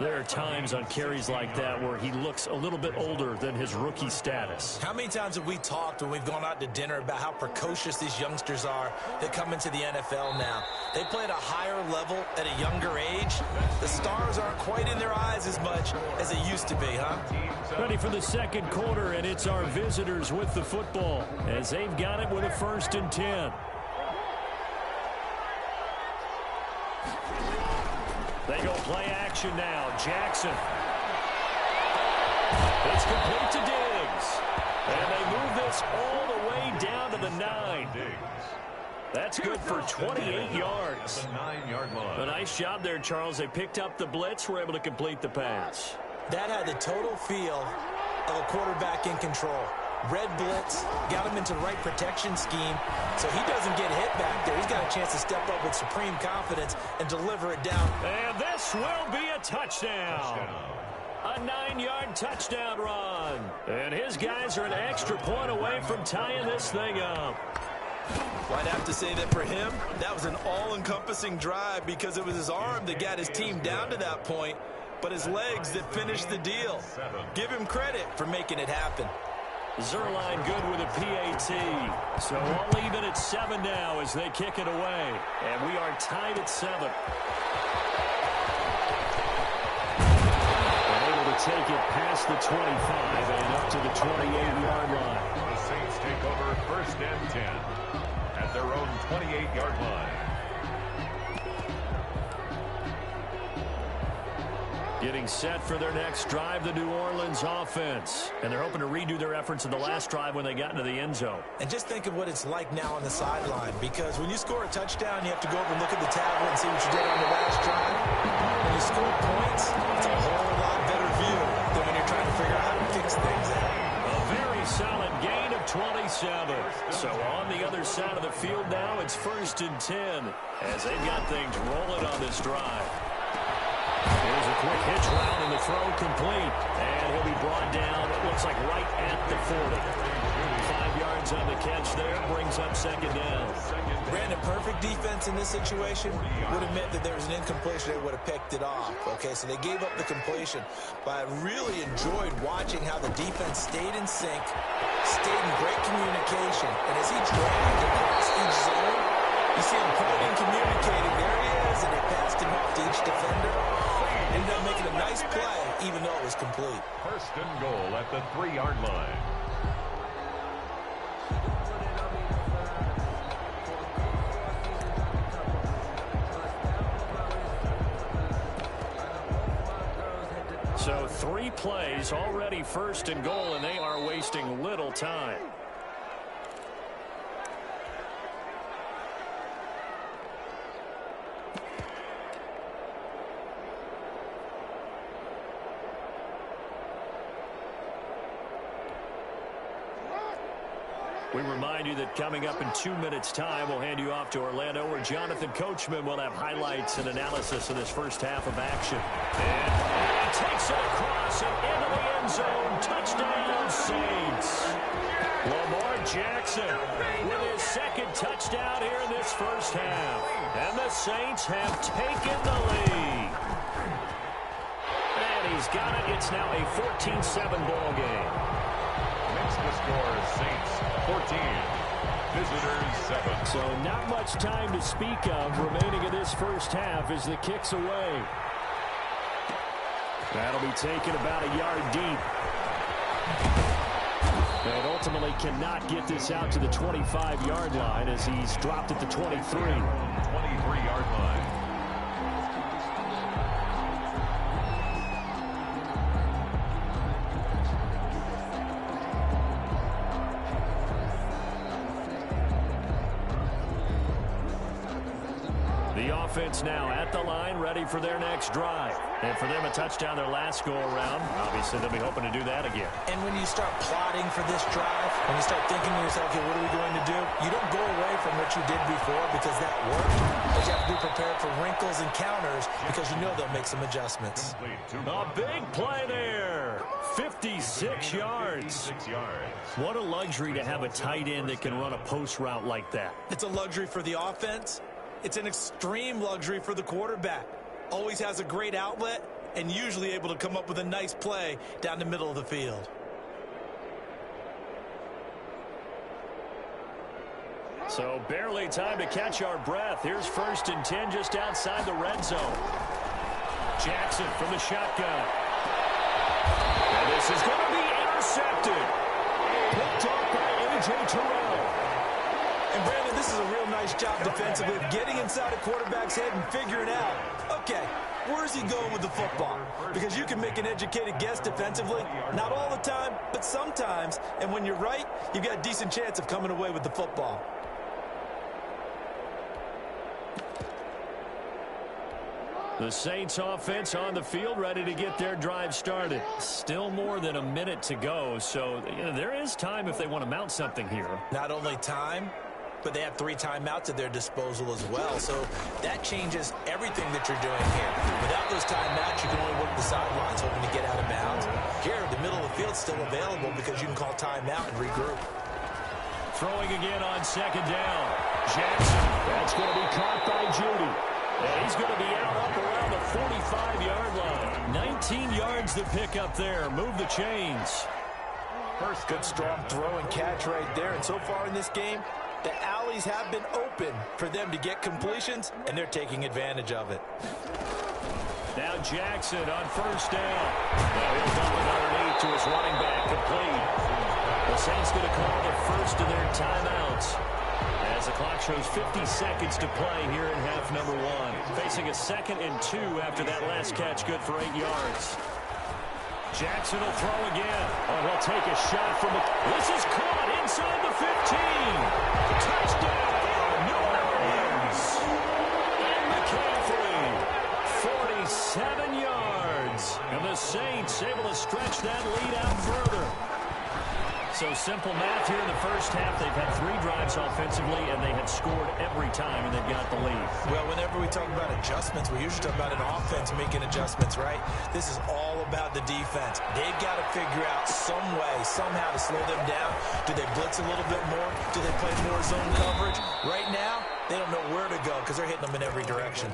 [SPEAKER 4] There are times on carries like that where he looks a little bit older than his rookie status.
[SPEAKER 6] How many times have we talked when we've gone out to dinner about how precocious these youngsters are that come into the NFL now? They play at a higher level at a younger age. The stars aren't quite in their eyes as much as they used to be, huh?
[SPEAKER 4] Ready for the 2nd quarter, and it's our visitors with the football as they've got it with a 1st and 10. They go play action now. Jackson. It's complete to Diggs. And they move this all the way down to the 9. That's good for 28 yards. A nice job there, Charles. They picked up the blitz, were able to complete the pass.
[SPEAKER 6] That had the total feel of a quarterback in control. Red blitz, got him into the right protection scheme, so he doesn't get hit back there. He's got a chance to step up with supreme confidence and deliver it down.
[SPEAKER 4] And this will be a touchdown. A 9-yard touchdown run. And his guys are an extra point away from tying this thing up.
[SPEAKER 6] Well, I'd have to say that for him, that was an all-encompassing drive because it was his arm that got his team down to that point, but his legs that finished the deal. Give him credit for making it happen.
[SPEAKER 4] Zerline good with a PAT. So all even at 7 now as they kick it away. And we are tied at 7. And able to take it past the 25 and up to the 28-yard line.
[SPEAKER 3] The Saints take over 1st and 10 at their own 28-yard line.
[SPEAKER 4] Getting set for their next drive, the New Orleans offense. And they're hoping to redo their efforts in the last drive when they got into the end zone.
[SPEAKER 6] And just think of what it's like now on the sideline, because when you score a touchdown, you have to go over and look at the tablet and see what you did on the last drive. When you score points, it's a whole lot better view than when you're trying to figure out how to fix things out.
[SPEAKER 4] A very solid gain of 27. So on the other side of the field now, it's 1st and 10 as they've got things rolling on this drive. Here's a quick hitch route and the throw complete. And he'll be brought down, it looks like right at the 40. 5 yards on the catch there, brings up 2nd down.
[SPEAKER 6] Brandon, perfect defense in this situation would have meant that there was an incompletion. They would have picked it off. Okay, so they gave up the completion. But I really enjoyed watching how the defense stayed in sync, stayed in great communication. And as he dragged across each zone, you see him pointing, communicating. There he is, and they passed him off to each defender. Ended up making a nice play, even though it was complete.
[SPEAKER 3] 1st and goal at the 3-yard line.
[SPEAKER 4] So 3 plays, already 1st and goal, and they are wasting little time. We remind you that coming up in 2 minutes' time, we'll hand you off to Orlando, where Jonathan Coachman will have highlights and analysis of this first half of action. And he takes it across and into the end zone. Touchdown, Saints. Lamar Jackson with his 2nd touchdown here in this first half. And the Saints have taken the lead. And he's got it. It's now a 14-7 ball game.
[SPEAKER 3] Makes the score Saints 14, visitors 7.
[SPEAKER 4] So not much time to speak of remaining in this first half as the kick's away. That'll be taken about a yard deep. And ultimately cannot get this out to the 25-yard line as he's dropped at the 23.
[SPEAKER 3] 23-yard line.
[SPEAKER 4] Offense now at the line, ready for their next drive. And for them, a touchdown their last go-around. Obviously, they'll be hoping to do that again.
[SPEAKER 6] And when you start plotting for this drive, when you start thinking to yourself, okay, what are we going to do? You don't go away from what you did before because that worked. But you have to be prepared for wrinkles and counters because you know they'll make some adjustments.
[SPEAKER 4] A big play there. 56 yards. What a luxury to have a tight end that can run a post route like that.
[SPEAKER 6] It's a luxury for the offense. It's an extreme luxury for the quarterback. Always has a great outlet and usually able to come up with a nice play down the middle of the field.
[SPEAKER 4] So barely time to catch our breath. Here's 1st and 10 just outside the red zone. Jackson from the shotgun. And this is going to be intercepted. Picked up by A.J. Terrell.
[SPEAKER 6] And Brandon, this is a real nice job defensively of getting inside a quarterback's head and figuring out, okay, where's he going with the football? Because you can make an educated guess defensively, not all the time, but sometimes. And when you're right, you've got a decent chance of coming away with the football.
[SPEAKER 4] The Saints offense on the field, ready to get their drive started. Still more than a minute to go, so there is time if they want to mount something here.
[SPEAKER 6] Not only time, but they have 3 timeouts at their disposal as well. So that changes everything that you're doing here. Without those timeouts, you can only work the sidelines hoping to get out of bounds. Here, the middle of the field's still available because you can call timeout and regroup.
[SPEAKER 4] Throwing again on 2nd down. Jackson, that's going to be caught by Judy. And he's going to be out up around the 45-yard line. 19 yards to pick up there. Move the chains.
[SPEAKER 6] First good strong throw and catch right there. And so far in this game, the alleys have been open for them to get completions, and they're taking advantage of it.
[SPEAKER 4] Now Jackson on 1st down. Now he'll dump it underneath to his running back, complete. The Saints going to call the first of their timeouts. As the clock shows 50 seconds to play here in half number 1. Facing a 2nd and 2 after that last catch, good for 8 yards. Jackson will throw again. Oh, he'll take a shot from the... This is caught inside the 15. Touchdown, New Orleans. And McCaffrey, 47 yards. And the Saints able to stretch that lead out further. So simple math here in the first half. They've had 3 drives offensively, and they have scored every time, and they've got the lead.
[SPEAKER 6] Well, whenever we talk about adjustments, we usually talk about an offense making adjustments, right? This is all about the defense. They've got to figure out some way, somehow to slow them down. Do they blitz a little bit more? Do they play more zone coverage? Right now, they don't know where to go because they're hitting them in every direction.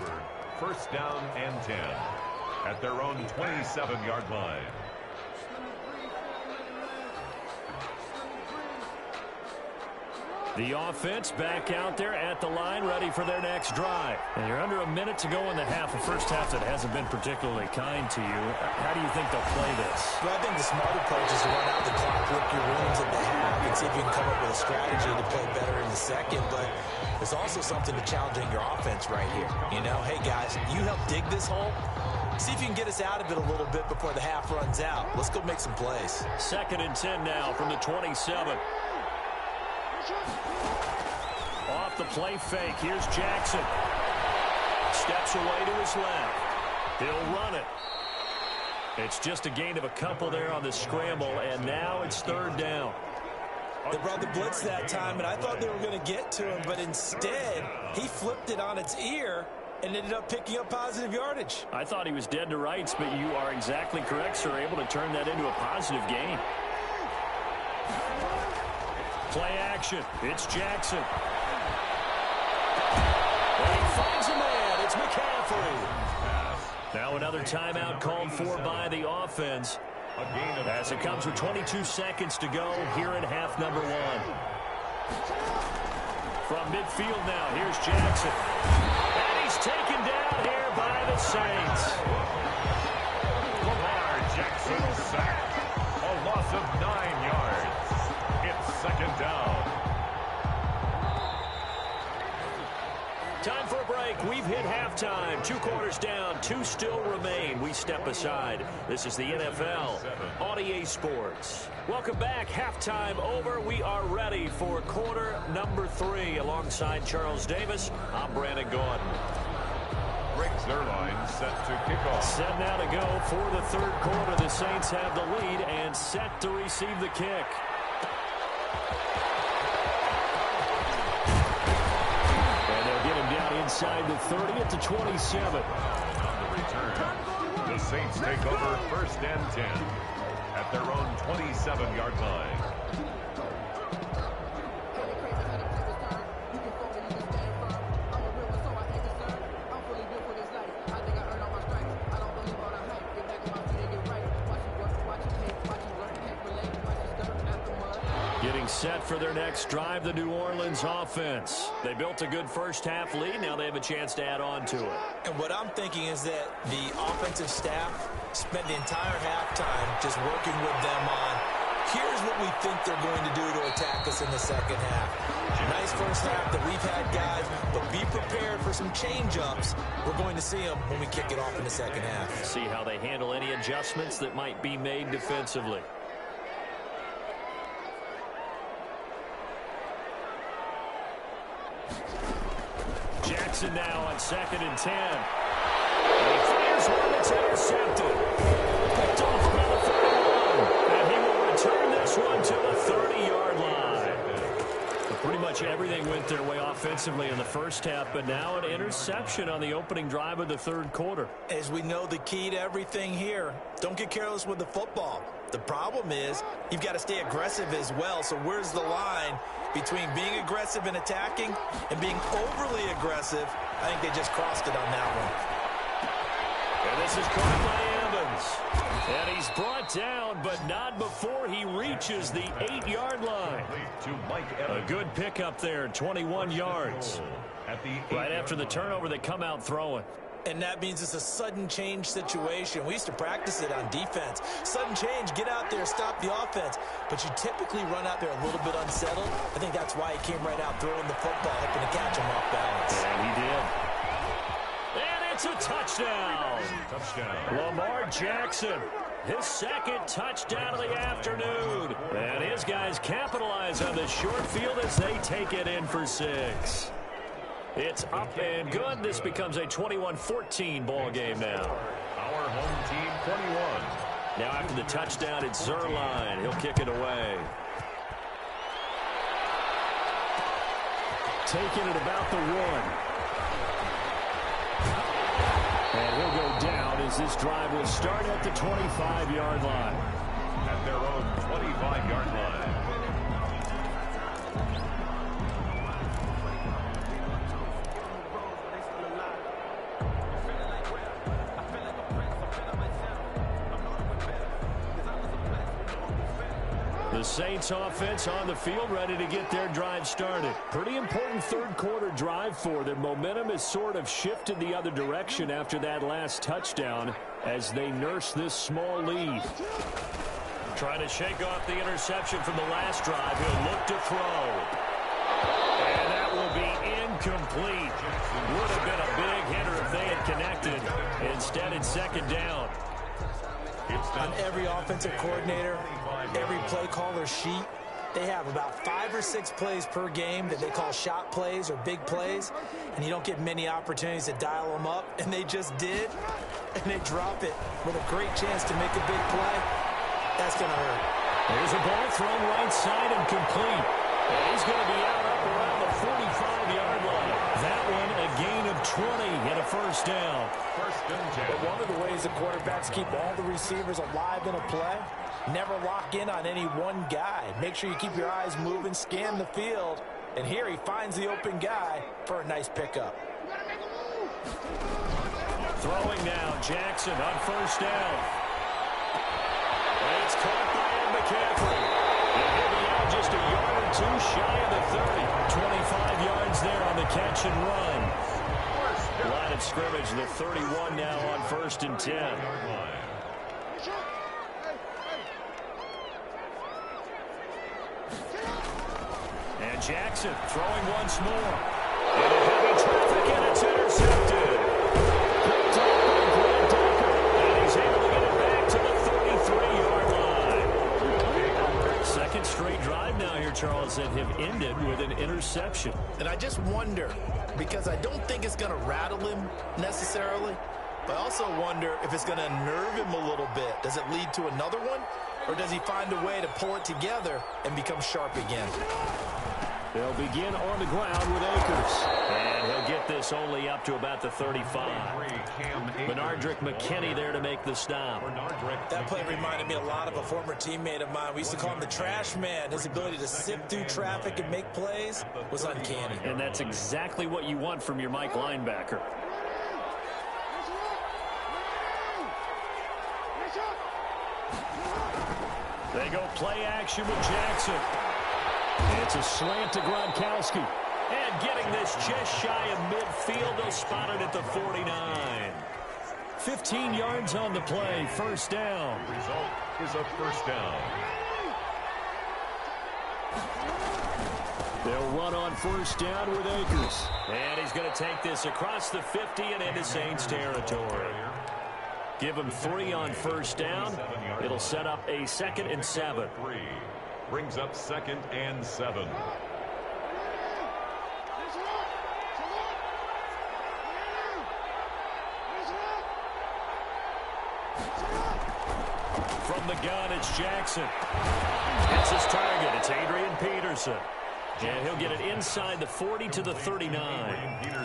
[SPEAKER 3] First down and 10 at their own 27-yard line.
[SPEAKER 4] The offense back out there at the line, ready for their next drive. And you're under a minute to go in the half, a first half that hasn't been particularly kind to you. How do you think they'll play this?
[SPEAKER 6] Well, I think the smart approach is to run out the clock, look your rooms at the half, and see if you can come up with a strategy to play better in the second. But there's also something to challenging your offense right here. You know, hey, guys, you help dig this hole. See if you can get us out of it a little bit before the half runs out. Let's go make some plays.
[SPEAKER 4] 2nd and 10 now from the 27. Off the play fake. Here's Jackson. Steps away to his left. He'll run it. It's just a gain of a couple there on the scramble, and now it's 3rd down.
[SPEAKER 6] They brought the blitz that time, and I thought they were going to get to him, but instead, he flipped it on its ear and ended up picking up positive yardage.
[SPEAKER 4] I thought he was dead to rights, but you are exactly correct, sir. Able to turn that into a positive gain. Play action. It's Jackson. And he finds a man. It's McCaffrey. Now another timeout called for by the offense as it comes with 22 seconds to go here in half number 1. From midfield now, here's Jackson. And he's taken down here by the Saints.
[SPEAKER 3] Lamar Jackson sacked. A loss of 9 yards. It's 2nd down.
[SPEAKER 4] Time for a break. We've hit halftime. 2 quarters down. 2 still remain. We step aside. This is the NFL on EA Sports. Welcome back. Halftime over. We are ready for quarter number 3. Alongside Charles Davis, I'm Brandon Gordon.
[SPEAKER 3] Rick Zerline set to kick off.
[SPEAKER 4] Set now to go for the 3rd quarter. The Saints have the lead and set to receive the kick. Inside the 30 at the 27.
[SPEAKER 3] On the return, the Saints take over 1st and 10 at their own 27-yard line.
[SPEAKER 4] Set for their next drive, the New Orleans offense. They built a good first half lead. Now they have a chance to add on to it.
[SPEAKER 6] And what I'm thinking is that the offensive staff spent the entire halftime just working with them on, here's what we think they're going to do to attack us in the second half. Nice first half that we've had, guys, but be prepared for some change-ups. We're going to see them when we kick it off in the second half.
[SPEAKER 4] See how they handle any adjustments that might be made defensively. Jackson now on 2nd and 10. And he fires one that's intercepted. Picked off by the 31. And he will return this one to the 30-yard line. But pretty much everything went their way offensively in the first half, but now an interception on the opening drive of the 3rd quarter.
[SPEAKER 6] As we know, the key to everything here, don't get careless with the football. The problem is you've got to stay aggressive as well. So where's the line between being aggressive and attacking and being overly aggressive? I think they just crossed it on that one.
[SPEAKER 4] And this is caught by Evans. And he's brought down, but not before he reaches the 8-yard line. A good pickup there, 21 yards. Right after the turnover, they come out throwing.
[SPEAKER 6] And that means it's a sudden change situation. We used to practice it on defense. Sudden change, get out there, stop the offense. But you typically run out there a little bit unsettled. I think that's why he came right out throwing the football, hoping to catch him off balance.
[SPEAKER 4] And he did. And it's a touchdown. Lamar Jackson, his second touchdown of the afternoon. And his guys capitalize on the short field as they take it in for 6. It's up and good. This becomes a 21-14 ball game now.
[SPEAKER 3] Our home team 21.
[SPEAKER 4] Now after the touchdown, it's Zerline. He'll kick it away. Taking it about the 1. And he'll go down as this drive will start at the 25-yard line.
[SPEAKER 3] At their own 25-yard line.
[SPEAKER 4] The Saints offense on the field ready to get their drive started. Pretty important third quarter drive for them. Momentum has sort of shifted the other direction after that last touchdown as they nurse this small lead. Trying to shake off the interception from the last drive. He'll look to throw. And that will be incomplete. Would have been a big hitter if they had connected. Instead, it's second down.
[SPEAKER 6] On every offensive coordinator, every play caller sheet, they have about 5 or 6 plays per game that they call shot plays or big plays, and you don't get many opportunities to dial them up, and they just did, and they drop it with a great chance to make a big play. That's going to hurt.
[SPEAKER 4] There's a ball thrown right side and complete. And he's going to be out up around the 45-yard line. That one a gain of 20 and a first down.
[SPEAKER 6] But one of the ways the quarterbacks keep all the receivers alive in a play, never lock in on any one guy. Make sure you keep your eyes moving, scan the field, and here he finds the open guy for a nice pickup.
[SPEAKER 4] Throwing now, Jackson on first down. It's caught by Ed McCaffrey. And he'll be out just a yard or 2 shy of the 30. 25 yards there on the catch and run. Line of scrimmage, the 31 now on 1st and 10. And Jackson throwing once more. And a heavy traffic, and it's intercepted. Picked up by Grant Decker. And he's able to get it back to the 33-yard line. Second straight drive now here, Charles, that have ended with an interception.
[SPEAKER 6] And I just wonder, because I don't think it's going to rattle him necessarily, but I also wonder if it's going to nerve him a little bit. Does it lead to another one, or does he find a way to pull it together and become sharp again?
[SPEAKER 4] They'll begin on the ground with Akers. And he'll get this only up to about the 35. Benardrick McKinney there to make the stop.
[SPEAKER 6] That play reminded me a lot of a former teammate of mine. We used to call him the trash man. His ability to sift through traffic and make plays was uncanny.
[SPEAKER 4] And that's exactly what you want from your Mike linebacker. They go play action with Jackson. It's a slant to Gronkowski. And getting this just shy of midfield, they'll spot it at the 49. 15 yards on the play, first down.
[SPEAKER 3] Result is a first down.
[SPEAKER 4] They'll run on first down with Akers. And he's going to take this across the 50 and into Saints territory. Give him 3 on first down. It'll set up a 2nd and 7.
[SPEAKER 3] Brings up 2nd and 7.
[SPEAKER 4] From the gun, it's Jackson. That's his target. It's Adrian Peterson. And he'll get it inside the 40 to the 39.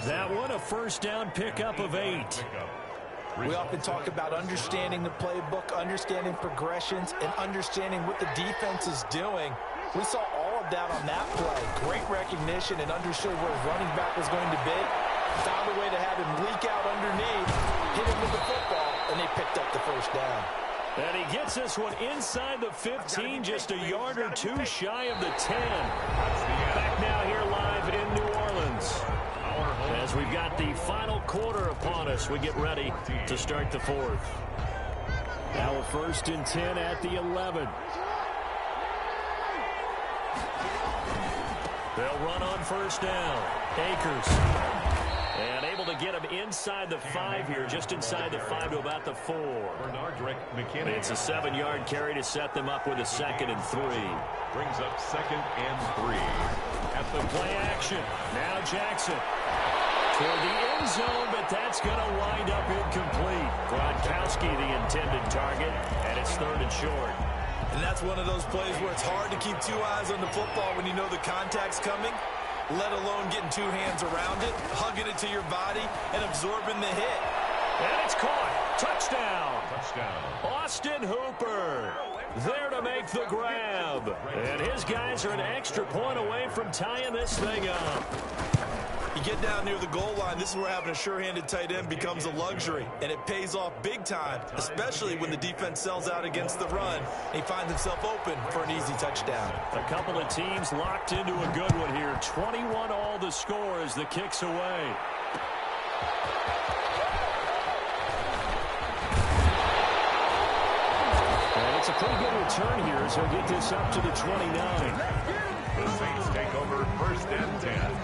[SPEAKER 4] That one, a first down pickup of 8.
[SPEAKER 6] We often talk about understanding the playbook, understanding progressions, and understanding what the defense is doing. We saw all of that on that play. Great recognition and understood where his running back was going to be. Found a way to have him leak out underneath, hit him with the football, and they picked up the first down.
[SPEAKER 4] And he gets this one inside the 15, just a yard or 2 shy of the 10. Back now here live in New Orleans. As we've got the final quarter upon us, we get ready to start the fourth. Now a 1st and 10 at the 11. They'll run on 1st down. Akers. And able to get him inside the 5 here, just inside the 5 to about the 4. It's a 7-yard carry to set them up with a 2nd and 3.
[SPEAKER 3] Brings up 2nd and 3.
[SPEAKER 4] At the play action. Now Jackson. Toward the end zone, but that's going to wind up incomplete. Gronkowski the intended target, and it's 3rd and short.
[SPEAKER 6] And that's one of those plays where it's hard to keep 2 eyes on the football when you know the contact's coming, let alone getting 2 hands around it, hugging it to your body, and absorbing the hit.
[SPEAKER 4] And it's caught. Touchdown. Austin Hooper there to make the grab. And his guys are an extra point away from tying this thing up.
[SPEAKER 6] You get down near the goal line, this is where having a sure-handed tight end becomes a luxury, and it pays off big time, especially when the defense sells out against the run, and he finds himself open for an easy touchdown.
[SPEAKER 4] A couple of teams locked into a good one here. 21 all the score as the kick's away. And it's a pretty good return here as he'll get this up to the 29.
[SPEAKER 3] The Saints take over 1st and 10.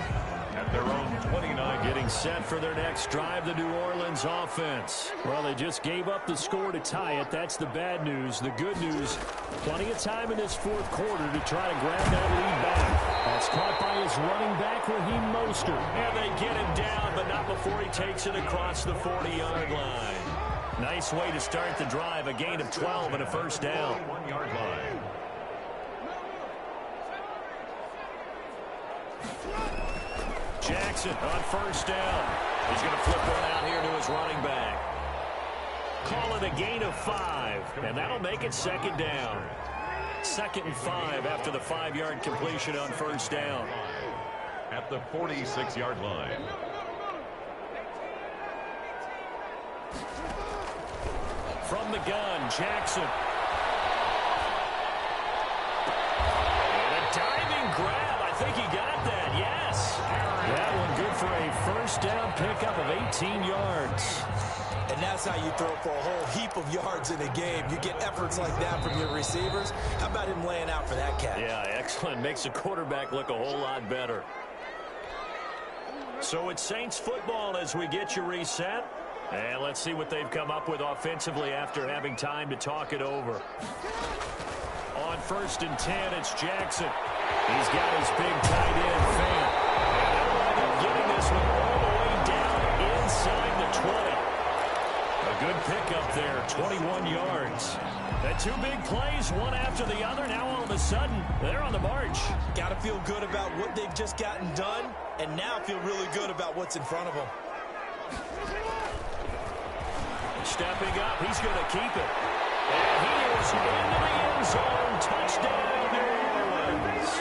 [SPEAKER 3] At their own 29.
[SPEAKER 4] Getting set for their next drive, the New Orleans offense. Well, they just gave up the score to tie it. That's the bad news. The good news, plenty of time in this 4th quarter to try to grab that lead back. That's caught by his running back, Raheem Mostert. And they get him down, but not before he takes it across the 40-yard line. Nice way to start the drive, a gain of 12 and a 1st down.
[SPEAKER 3] 1-yard line.
[SPEAKER 4] Jackson on 1st down. He's going to flip one out here to his running back. Call it a gain of 5, and that'll make it 2nd down. 2nd and 5 after the 5-yard completion on 1st down.
[SPEAKER 3] At the 46-yard line.
[SPEAKER 4] From the gun, Jackson. And a diving grab. I think he got that, yes. That one good for a 1st down pickup of 18 yards.
[SPEAKER 6] And that's how you throw for a whole heap of yards in a game. You get efforts like that from your receivers. How about him laying out for that catch?
[SPEAKER 4] Yeah, excellent. Makes the quarterback look a whole lot better. So it's Saints football as we get you reset. And let's see what they've come up with offensively after having time to talk it over. On 1st and 10, it's Jackson. He's got his big tight end, Fant. And they'll wind up getting this one all the way down inside the 20. A good pickup there, 21 yards. And 2 big plays, one after the other. Now all of a sudden, they're on the march.
[SPEAKER 6] Got to feel good about what they've just gotten done, and now feel really good about what's in front of them.
[SPEAKER 4] Stepping up, he's going to keep it. And he is into the end zone. Touchdown, New Orleans.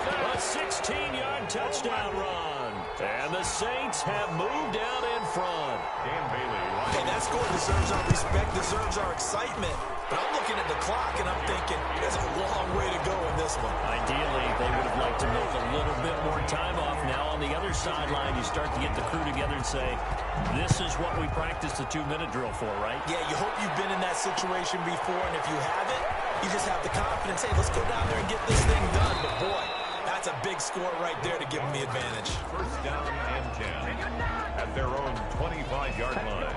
[SPEAKER 4] A 16-yard touchdown run. And the Saints have moved out in front.
[SPEAKER 3] Dan Bailey.
[SPEAKER 6] Hey, that score deserves our respect, deserves our excitement. But I'm looking at the clock, and I'm thinking, there's a long way to go in this one.
[SPEAKER 4] Ideally, they would have liked to make a little bit more time off. Now on the other sideline, you start to get the crew together and say, this is what we practiced the 2-minute drill for, right?
[SPEAKER 6] Yeah, you hope you've been in that situation before, and if you haven't, you just have the confidence, hey, let's go down there and get this thing done. But boy, that's a big score right there to give them the advantage.
[SPEAKER 3] 1st down and 10 at their own 25-yard line.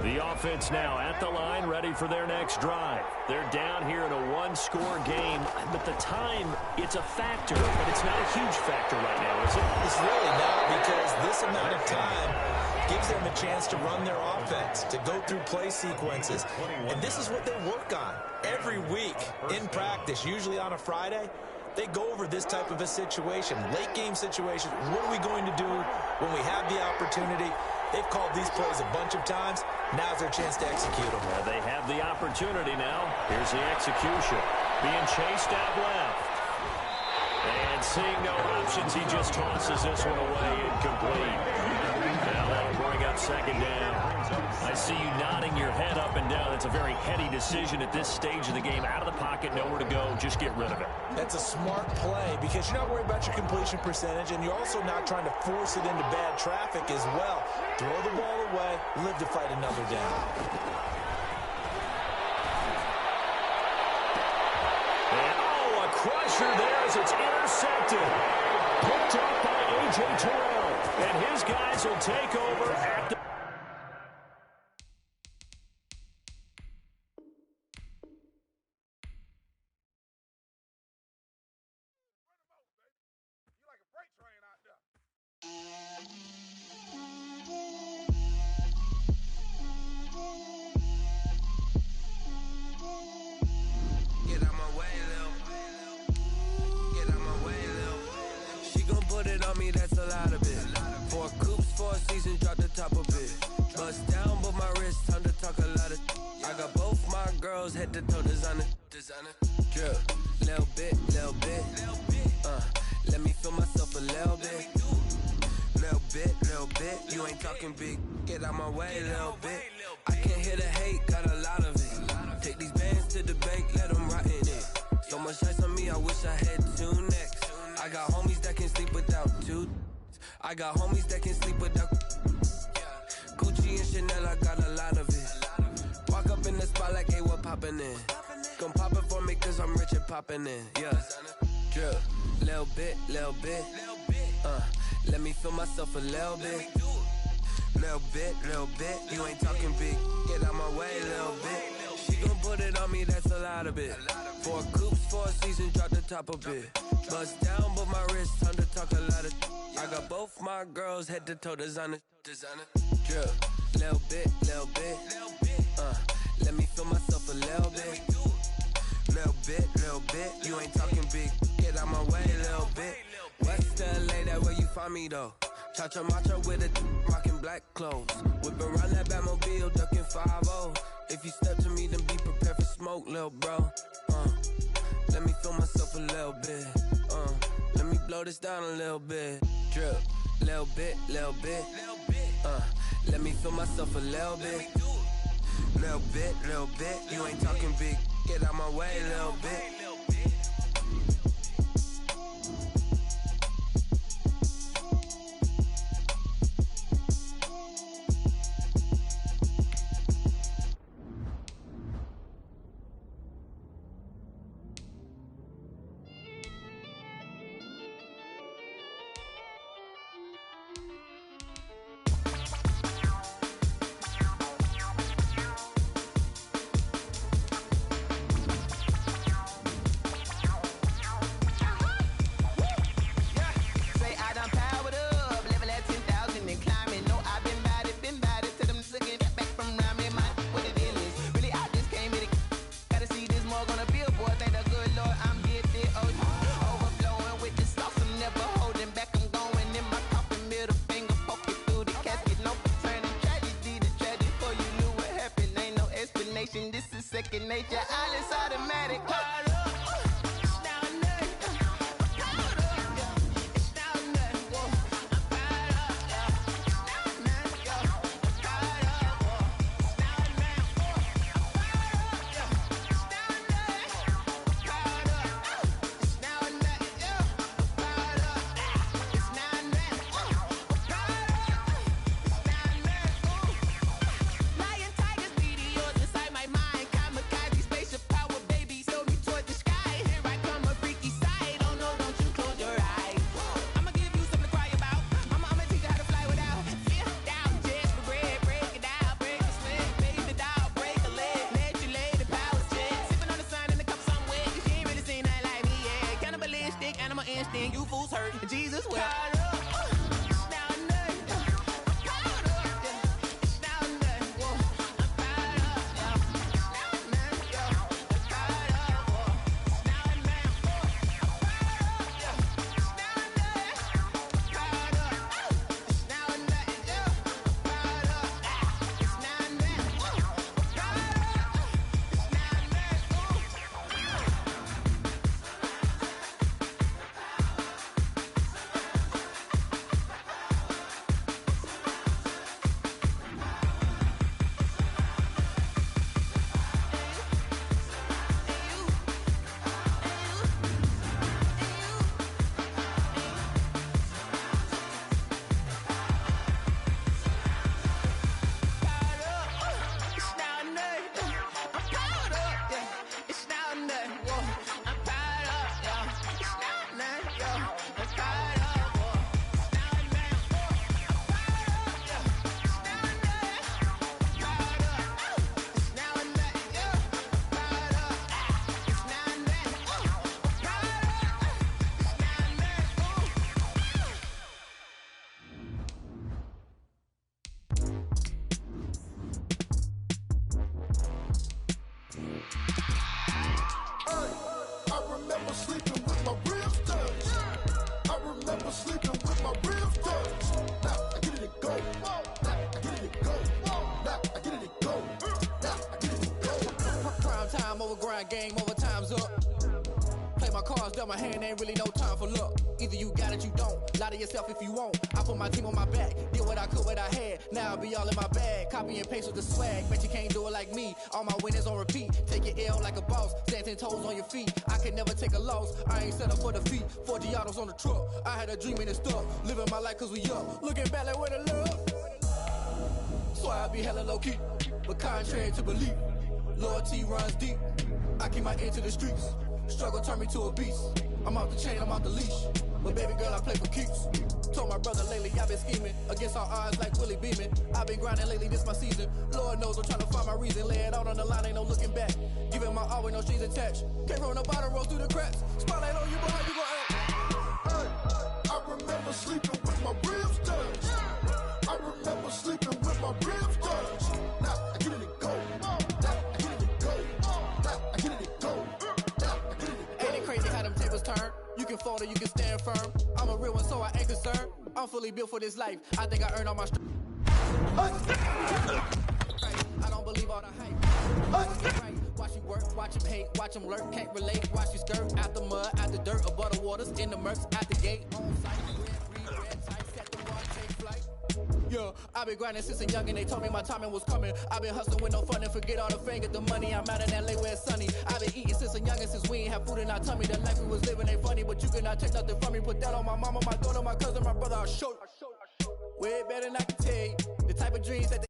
[SPEAKER 4] The offense now at the line, ready for their next drive. They're down here in a 1-score game, but the time, it's a factor, but it's not a huge factor right now, is it?
[SPEAKER 6] It's really not, because this amount of time gives them a chance to run their offense, to go through play sequences. And this is what they work on every week in practice, usually on a Friday. They go over this type of a situation, late game situation. What are we going to do when we have the opportunity? They've called these plays a bunch of times. Now's their chance to execute them.
[SPEAKER 4] Well, they have the opportunity now. Here's the execution. Being chased out left. And seeing no options, he just tosses this one away incomplete. Now that'll bring up second down. I see you nodding your head up and down. That's a very heady decision at this stage of the game. Out of the pocket, nowhere to go. Just get rid of it.
[SPEAKER 6] That's a smart play because you're not worried about your completion percentage, and you're also not trying to force it into bad traffic as well. Throw the ball away, live to fight another down.
[SPEAKER 4] And, oh, a crusher there as it's intercepted. Picked up by A.J. Terrell. And his guys will take over at the...
[SPEAKER 1] I got homies that can sleep without Gucci and Chanel, I got a lot of it. Walk up in the spot like, hey, what poppin' in? Come pop it for me cause I'm rich and poppin' in. Yeah, drip, little bit, let me feel myself a little bit. Little bit, you ain't talking big. Get out my way, little bit. She gon' put it on me, that's a lot of it. 4 coops, 4 seasons, drop the top a bit. Bust down, but my wrist, time to talk a lot of. I got both my girls head to toe designer. Drip, little bit, let me feel myself a little bit. Little bit, you ain't talking big. Get out my way, little bit. West LA, that where you find me though. Cha-cha matcha with a rockin' black clothes. Whip around that Batmobile, ducking 5-0. If you step to me, then be prepared for smoke, little bro. Let me feel myself a little bit. Let me blow this down a little bit. Drip, little bit. Let me feel myself a little bit. Little bit, you ain't talking big. Get out my way, little bit.
[SPEAKER 8] Nature, all is automatic. Spaceship
[SPEAKER 9] I remember sleeping with my ribs touched. I remember sleeping with my ribs touched. Now I get it to go. Now I get it to go. Now I get it to go. Now I get it to go.
[SPEAKER 10] Prime time over grind, game over, time's up. Play my cards, dealt my hand, ain't really no time for luck. Either you got it, you don't. Lie to yourself if you won't. I put my team on my back, did what I could, what I had. Now I be all in my bag, copy and paste with the swag. Bet you can't do it like me. All my winners on repeat. Take your L like a boss, stand 10 toes on your feet. I can never take a loss. I ain't set up for defeat. 4 Giottos on the truck. I had a dream and it stuck. Living my life cause we up. Looking back like where the love. So I be hella low key, but contrary to belief. Loyalty runs deep. I keep my ear to the streets. Struggle turned me to a beast. I'm off the chain, I'm off the leash. But baby girl, I play for keeps. Told my brother lately, I've been scheming against all odds like Willie Beeman. I've been grinding lately, this my season. Lord knows I'm trying to find my reason. Lay it out on the line, ain't no looking back. Giving my all with no strings attached. Came from the bottom, roll through the cracks. Spotlight on you, boy, how you gon' act?
[SPEAKER 9] Hey, I remember sleeping with my ribs touched. I remember sleeping with my ribs touched. Now I get it to go. Now I get it to go. Now I get it to go.
[SPEAKER 10] Ain't it crazy how them tables turn? You can fold or you can stand firm. I'm a real one, so I ain't concerned. I'm fully built for this life. I think I earned all my strength. I don't believe all the hype. Watch you work, watch him hate, watch him lurk, can't relate. Watch you skirt out the mud, out the dirt, above the waters, in the murks, out the gate, on site. Red tight, set the water, take flight. Yeah, I've been grinding since a youngin', they told me my timing was coming. I've been hustling with no fun and forget all the fame, get the money. I'm out in LA where it's sunny. I've been eating since a youngin', since we ain't have food in our tummy. The life we was living ain't funny, but you cannot take nothing from me. Put that on my mama, my daughter, my cousin, my brother, I'll show you. Way better than I can tell you. The type of dreams that